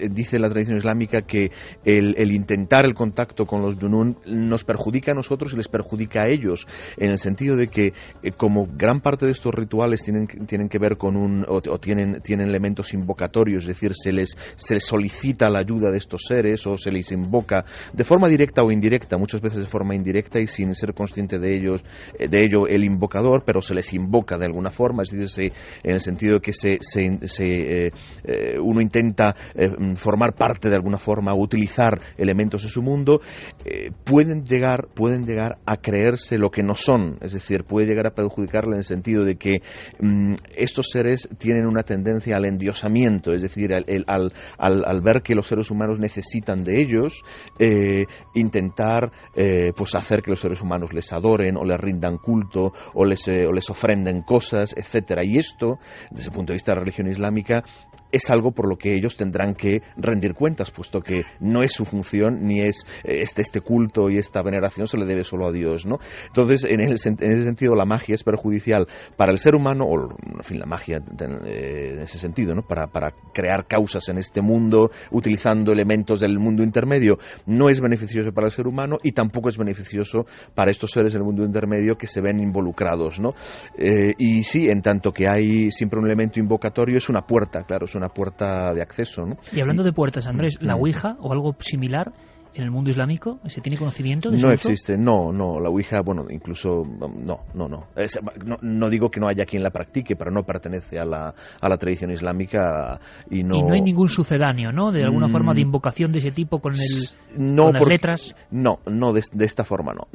dice la tradición islámica que el intentar el contacto con los junún nos perjudica a nosotros y les perjudica a ellos, en el sentido de que como gran parte de estos rituales tienen que ver con tienen elementos invocatorios, es decir, se les solicita la ayuda de estos seres o se les invoca de forma directa o indirecta, muchas veces de forma indirecta y sin ser consciente de ello el invocador, pero se les invoca de alguna forma, es decir, en el sentido de que se uno intenta formar parte de alguna forma, utilizar elementos de su mundo, pueden llegar a creerse lo que no son, es decir, puede llegar a perjudicarle en el sentido de que estos seres tienen una tendencia al endiosamiento, es decir, al ver que los seres humanos necesitan de ellos, intentar pues hacer que los seres humanos les adoren o les rindan culto o les ofrenden cosas, etcétera. Y esto, desde el punto de vista de la religión islámica, es algo por lo que ellos tendrán que rendir cuentas, puesto que no es su función, ni es este culto y esta veneración se le debe solo a Dios, ¿no? Entonces, en ese sentido, la magia es perjudicial para el ser humano, o en fin, la magia en ese sentido, ¿no? Para crear causas en este mundo, utilizando elementos del mundo intermedio, no es beneficioso para el ser humano y tampoco es beneficioso para estos seres del mundo intermedio que se ven involucrados, ¿no? Y sí, en tanto que hay siempre un elemento invocatorio, es una puerta, claro, es una puerta de acceso, ¿no? Y hablando de puertas, Andrés, ¿la Ouija o algo similar en el mundo islámico? ¿Se tiene conocimiento de eso? No existe, no, la Ouija, bueno, incluso, no. No digo que no haya quien la practique, pero no pertenece a la tradición islámica y no... Y no hay ningún sucedáneo, ¿no? De alguna forma de invocación de ese tipo con las letras. No, de esta forma no.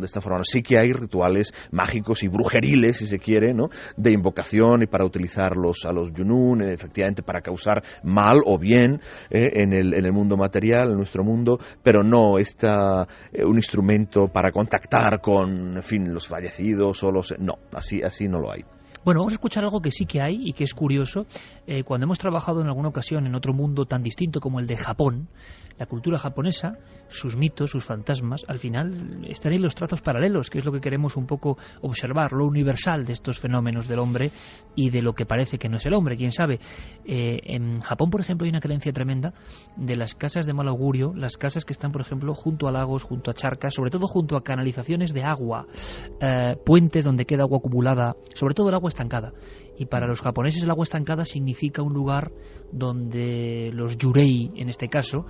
Sí que hay rituales mágicos y brujeriles, si se quiere, ¿no? De invocación y para utilizarlos a los yunún, efectivamente para causar mal o bien en el mundo material, en nuestro mundo, pero no está un instrumento para contactar con, en fin, los fallecidos o los... No, así no lo hay. Bueno, vamos a escuchar algo que sí que hay y que es curioso. Cuando hemos trabajado en alguna ocasión en otro mundo tan distinto como el de Japón, la cultura japonesa, sus mitos, sus fantasmas, al final están ahí los trazos paralelos, que es lo que queremos un poco observar, lo universal de estos fenómenos del hombre y de lo que parece que no es el hombre, quién sabe. En Japón, por ejemplo, hay una creencia tremenda de las casas de mal augurio, las casas que están, por ejemplo, junto a lagos, junto a charcas, sobre todo junto a canalizaciones de agua, puentes donde queda agua acumulada, sobre todo el agua estancada. Y para los japoneses el agua estancada significa un lugar donde los yurei, en este caso,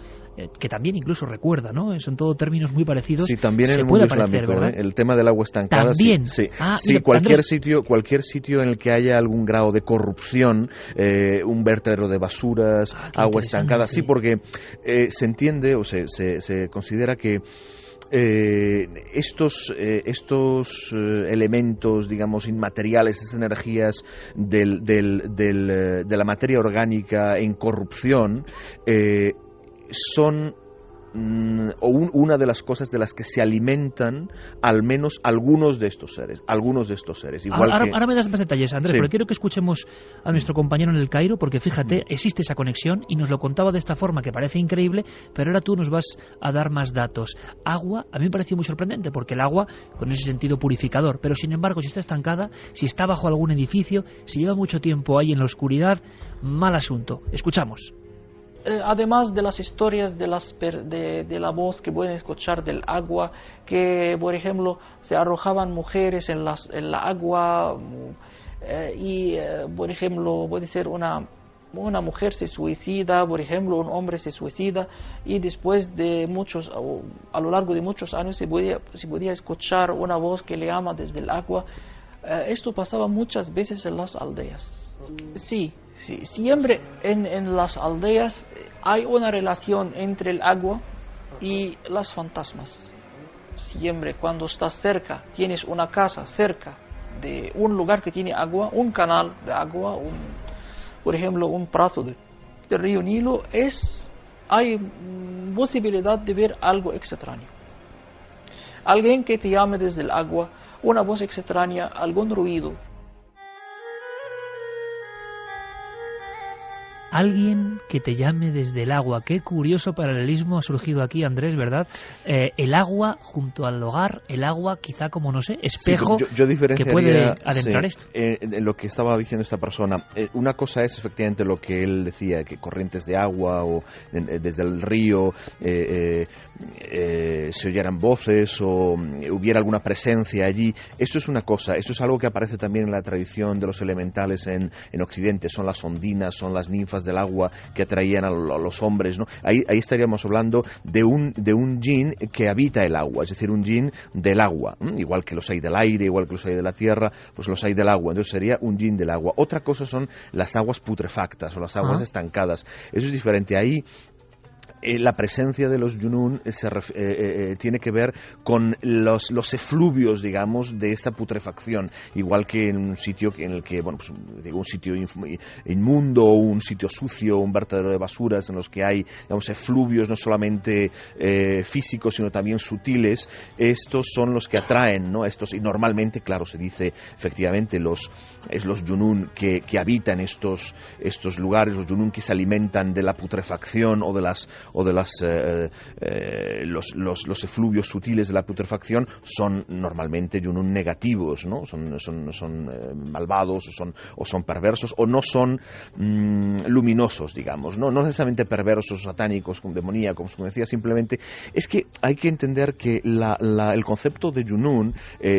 que también incluso recuerda, ¿no? Son todo términos muy parecidos. Sí, también en el mundo parecer, islámico, el tema del agua estancada. También. Sí, mira, cualquier Andrés, sitio en el que haya algún grado de corrupción, un vertedero de basuras, agua estancada. Sí, porque se entiende o se considera que estos elementos, digamos, inmateriales, estas energías de la materia orgánica en corrupción, son una de las cosas de las que se alimentan al menos algunos de estos seres. Ahora me das más detalles, Andrés, sí. Pero quiero que escuchemos a nuestro compañero en el Cairo, porque fíjate, existe esa conexión y nos lo contaba de esta forma que parece increíble, pero ahora tú nos vas a dar más datos. Agua, a mí me pareció muy sorprendente, porque el agua, con ese sentido purificador, pero sin embargo, si está estancada, si está bajo algún edificio, si lleva mucho tiempo ahí en la oscuridad, mal asunto. Escuchamos. Además de las historias de la voz que pueden escuchar del agua, que por ejemplo se arrojaban mujeres en la agua y por ejemplo puede ser una mujer se suicida, por ejemplo un hombre se suicida y después de a lo largo de muchos años se podía escuchar una voz que le llama desde el agua. Esto pasaba muchas veces en las aldeas. Sí, siempre en las aldeas hay una relación entre el agua y las fantasmas. Siempre cuando estás cerca, tienes una casa cerca de un lugar que tiene agua, un canal de agua, por ejemplo un brazo del río Nilo, hay posibilidad de ver algo extraño. Alguien que te llame desde el agua, una voz extraña, algún ruido. Alguien que te llame desde el agua. Qué curioso paralelismo ha surgido aquí, Andrés, ¿verdad? El agua junto al hogar, el agua quizá como, no sé, espejo yo que puede adentrar esto. En lo que estaba diciendo esta persona, una cosa es efectivamente lo que él decía, que corrientes de agua o desde el río se oyeran voces o hubiera alguna presencia allí. Esto es una cosa, esto es algo que aparece también en la tradición de los elementales en Occidente, son las ondinas, son las ninfas del agua que atraían a los hombres, ¿no? Ahí estaríamos hablando de un yin que habita el agua, es decir, un yin del agua, igual que los hay del aire, igual que los hay de la tierra, pues los hay del agua, entonces sería un yin del agua. Otra cosa son las aguas putrefactas o las aguas estancadas, eso es diferente. Ahí la presencia de los yunun tiene que ver con los efluvios, digamos, de esa putrefacción, igual que en un sitio en el que, bueno, pues digo, un sitio inmundo o un sitio sucio, un vertedero de basuras en los que hay, digamos, efluvios no solamente físicos sino también sutiles. Estos son los que atraen, ¿no? Estos, y normalmente, claro, se dice efectivamente los yunun que habitan estos lugares, los yunun que se alimentan de la putrefacción o de los efluvios sutiles de la putrefacción, son normalmente yunun negativos, ¿no? Son malvados o son perversos o no son luminosos, digamos, no necesariamente perversos, satánicos, demoníacos, como decía, simplemente es que hay que entender que el concepto de yunun,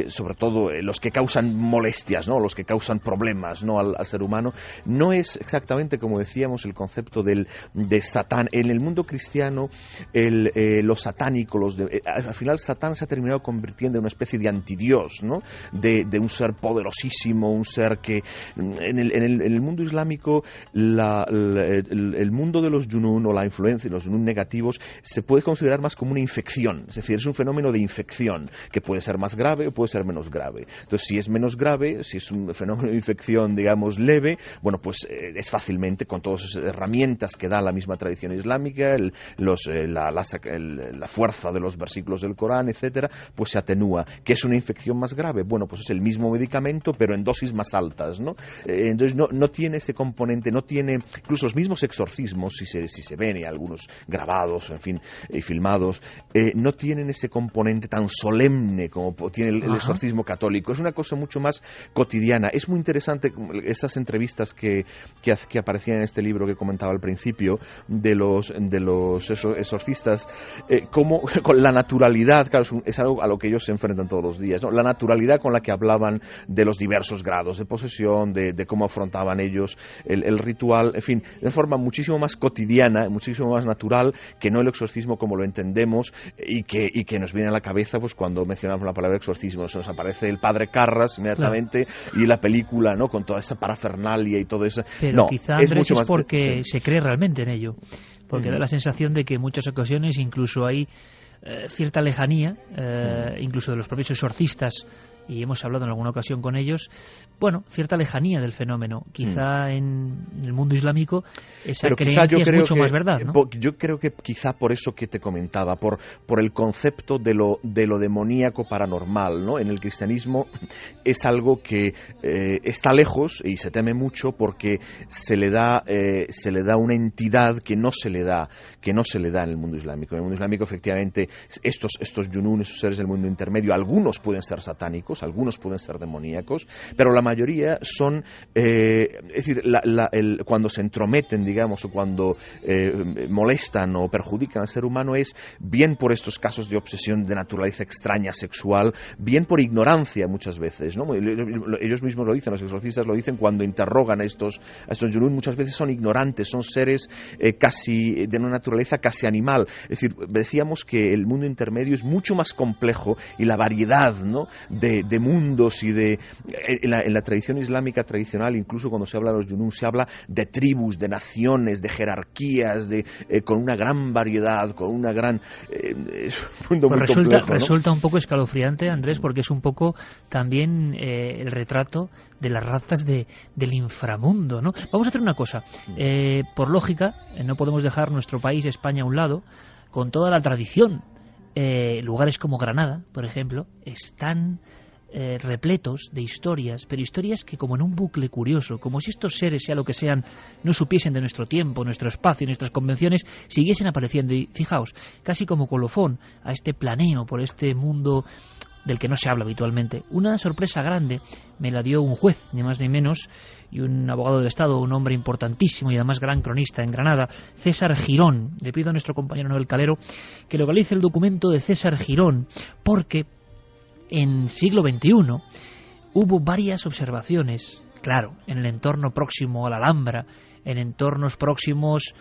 sobre todo los que causan molestias, ¿no? Los que causan problemas, ¿no? al ser humano, no es exactamente, como decíamos, el concepto de Satán. En el mundo cristiano, los satánicos, al final Satán se ha terminado convirtiendo en una especie de antidios, ¿no? De un ser poderosísimo, un ser que en el mundo islámico el mundo de los yunun o la influencia de los yunun negativos se puede considerar más como una infección, es decir, es un fenómeno de infección que puede ser más grave o puede ser menos grave. Entonces, si es menos grave, si es un fenómeno de infección, digamos, leve, bueno, pues es fácilmente, con todas esas herramientas que da la misma tradición islámica, la fuerza de los versículos del Corán, etcétera, pues se atenúa. ¿Qué es una infección más grave? Bueno, pues es el mismo medicamento, pero en dosis más altas, ¿no? Entonces no tiene ese componente, no tiene, incluso los mismos exorcismos, si se ven, y algunos grabados, en fin, y filmados, no tienen ese componente tan solemne como tiene el exorcismo católico. Es una cosa mucho más cotidiana. Es muy interesante esas entrevistas que aparecían en este libro que comentaba al principio de los exorcistas, como con la naturalidad, claro, es algo a lo que ellos se enfrentan todos los días, ¿no? La naturalidad con la que hablaban de los diversos grados de posesión, de cómo afrontaban ellos el ritual, en fin, de forma muchísimo más cotidiana, muchísimo más natural que no el exorcismo como lo entendemos y que nos viene a la cabeza pues cuando mencionamos la palabra exorcismo. Se nos aparece el padre Carras inmediatamente, claro, y la película, ¿no? Con toda esa parafernalia y todo eso. Pero no, quizá, Andrés, es mucho más porque se cree realmente en ello. Porque da la sensación de que en muchas ocasiones incluso hay cierta lejanía, incluso de los propios exorcistas, y hemos hablado en alguna ocasión con ellos, bueno, cierta lejanía del fenómeno. Quizá en el mundo islámico esa creencia es mucho más verdad, ¿no? Yo creo que quizá por eso que te comentaba, por el concepto de lo demoníaco paranormal, ¿no? En el cristianismo es algo que está lejos y se teme mucho porque se le da una entidad que no se le da en el mundo islámico. En el mundo islámico, efectivamente, estos yunun, esos seres del mundo intermedio, algunos pueden ser satánicos, algunos pueden ser demoníacos, pero la mayoría son, es decir, cuando se entrometen, digamos, o cuando molestan o perjudican al ser humano, es bien por estos casos de obsesión de naturaleza extraña sexual, bien por ignorancia muchas veces, ¿no? Ellos mismos lo dicen, los exorcistas lo dicen cuando interrogan a estos yunun, muchas veces son ignorantes, son seres casi de una naturaleza casi animal. Es decir, decíamos que el mundo intermedio es mucho más complejo y la variedad, ¿no? de mundos y en la tradición islámica tradicional, incluso cuando se habla de los yunun, se habla de tribus, de naciones, de jerarquías, con una gran variedad, con una gran es un mundo pues muy complejo, ¿no? Resulta un poco escalofriante, Andrés, porque es un poco también el retrato de las razas del inframundo, ¿no? Vamos a hacer una cosa, por lógica, no podemos dejar nuestro país, España, a un lado, con toda la tradición. Lugares como Granada, por ejemplo, están repletos de historias, pero historias que, como en un bucle curioso, como si estos seres, sea lo que sean, no supiesen de nuestro tiempo, nuestro espacio, nuestras convenciones, siguiesen apareciendo. Y fijaos, casi como colofón a este planeo por este mundo del que no se habla habitualmente. Una sorpresa grande me la dio un juez, ni más ni menos, y un abogado del Estado, un hombre importantísimo y además gran cronista en Granada, César Girón. Le pido a nuestro compañero Noel Calero que localice el documento de César Girón, porque en siglo XXI hubo varias observaciones, claro, en el entorno próximo a la Alhambra, en entornos próximos,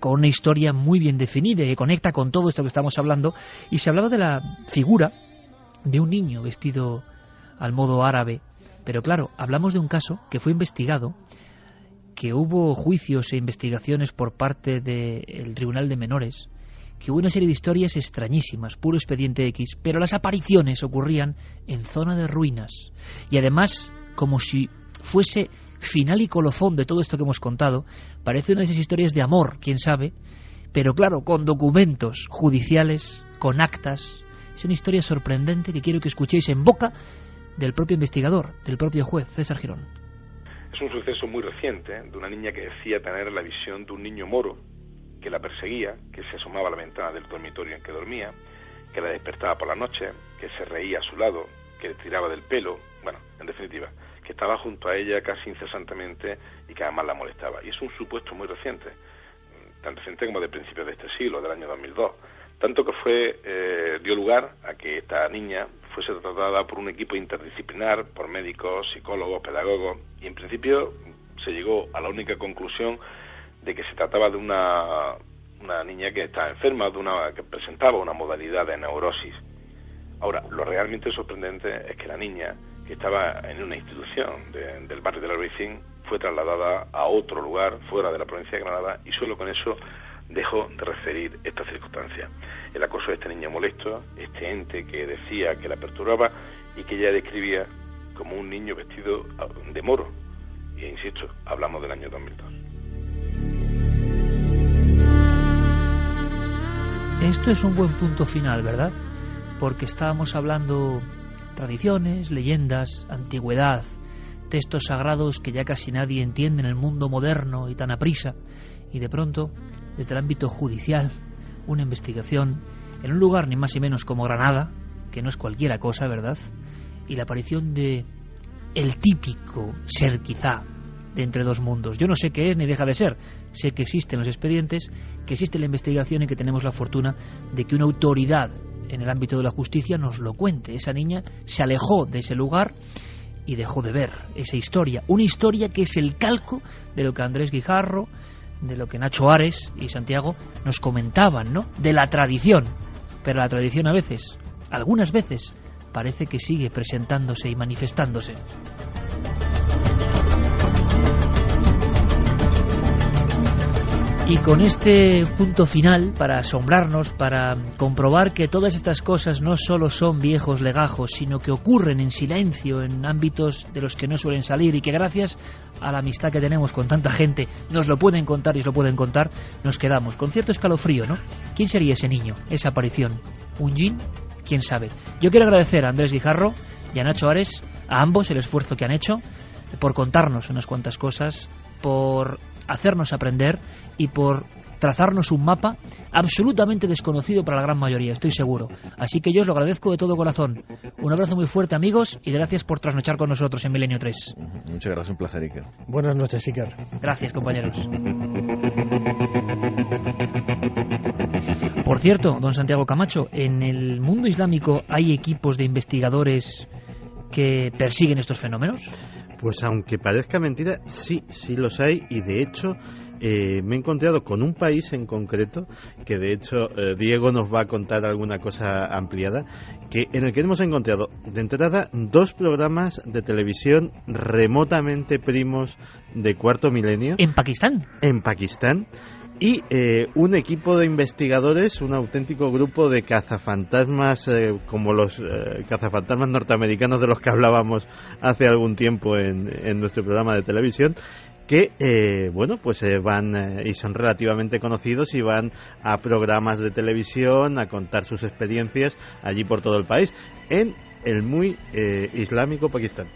con una historia muy bien definida y que conecta con todo esto que estamos hablando. Y se hablaba de la figura de un niño vestido al modo árabe, pero claro, hablamos de un caso que fue investigado, que hubo juicios e investigaciones por parte del Tribunal de Menores, que hubo una serie de historias extrañísimas, puro expediente X, pero las apariciones ocurrían en zona de ruinas. Y además, como si fuese final y colofón de todo esto que hemos contado, parece una de esas historias de amor, quién sabe, pero claro, con documentos judiciales, con actas. Es una historia sorprendente que quiero que escuchéis en boca del propio investigador, del propio juez, César Girón. Es un suceso muy reciente de una niña que decía tener la visión de un niño moro que la perseguía, que se asomaba a la ventana del dormitorio en que dormía, que la despertaba por la noche, que se reía a su lado, que le tiraba del pelo, bueno, en definitiva, que estaba junto a ella casi incesantemente y que además la molestaba. Y es un supuesto muy reciente, tan reciente como de principios de este siglo, del año 2002, tanto que dio lugar a que esta niña fuese tratada por un equipo interdisciplinar, por médicos, psicólogos, pedagogos, y en principio se llegó a la única conclusión de que se trataba de una niña que estaba enferma, que presentaba una modalidad de neurosis. Ahora, lo realmente sorprendente es que la niña, que estaba en una institución del barrio del Albaicín, fue trasladada a otro lugar fuera de la provincia de Granada y solo con eso dejó de referir esta circunstancia. El acoso de este niño molesto, este ente que decía que la perturbaba y que ella describía como un niño vestido de moro. Y insisto, hablamos del año 2002. Esto es un buen punto final, ¿verdad? Porque estábamos hablando tradiciones, leyendas, antigüedad, textos sagrados que ya casi nadie entiende en el mundo moderno y tan aprisa, y de pronto, desde el ámbito judicial, una investigación en un lugar ni más ni menos como Granada, que no es cualquiera cosa, ¿verdad? Y la aparición de el típico ser quizá de entre dos mundos. Yo no sé qué es ni deja de ser. Sé que existen los expedientes, que existe la investigación y que tenemos la fortuna de que una autoridad en el ámbito de la justicia nos lo cuente. Esa niña se alejó de ese lugar y dejó de ver esa historia. Una historia que es el calco de lo que Andrés Guijarro, de lo que Nacho Ares y Santiago nos comentaban, ¿no? De la tradición. Pero la tradición a veces, algunas veces, parece que sigue presentándose y manifestándose. Y con este punto final, para asombrarnos, para comprobar que todas estas cosas no solo son viejos legajos, sino que ocurren en silencio, en ámbitos de los que no suelen salir, y que gracias a la amistad que tenemos con tanta gente nos lo pueden contar y os lo pueden contar, nos quedamos con cierto escalofrío, ¿no? ¿Quién sería ese niño, esa aparición? ¿Un djinn? ¿Quién sabe? Yo quiero agradecer a Andrés Guijarro y a Nacho Ares, a ambos el esfuerzo que han hecho por contarnos unas cuantas cosas, por hacernos aprender y por trazarnos un mapa absolutamente desconocido para la gran mayoría, estoy seguro. Así que yo os lo agradezco de todo corazón. Un abrazo muy fuerte, amigos, y gracias por trasnochar con nosotros en Milenio 3. Muchas gracias, un placer, Iker. Buenas noches, Iker. Gracias, compañeros. Por cierto, don Santiago Camacho, en el mundo islámico hay equipos de investigadores que persiguen estos fenómenos. Pues aunque parezca mentira, sí los hay, y de hecho me he encontrado con un país en concreto, que de hecho Diego nos va a contar alguna cosa ampliada, en el que hemos encontrado de entrada 2 programas de televisión remotamente primos de cuarto milenio. ¿En Pakistán? En Pakistán. Y un equipo de investigadores, un auténtico grupo de cazafantasmas, como los cazafantasmas norteamericanos de los que hablábamos hace algún tiempo en nuestro programa de televisión, que van y son relativamente conocidos y van a programas de televisión a contar sus experiencias allí por todo el país, en el muy islámico Pakistán.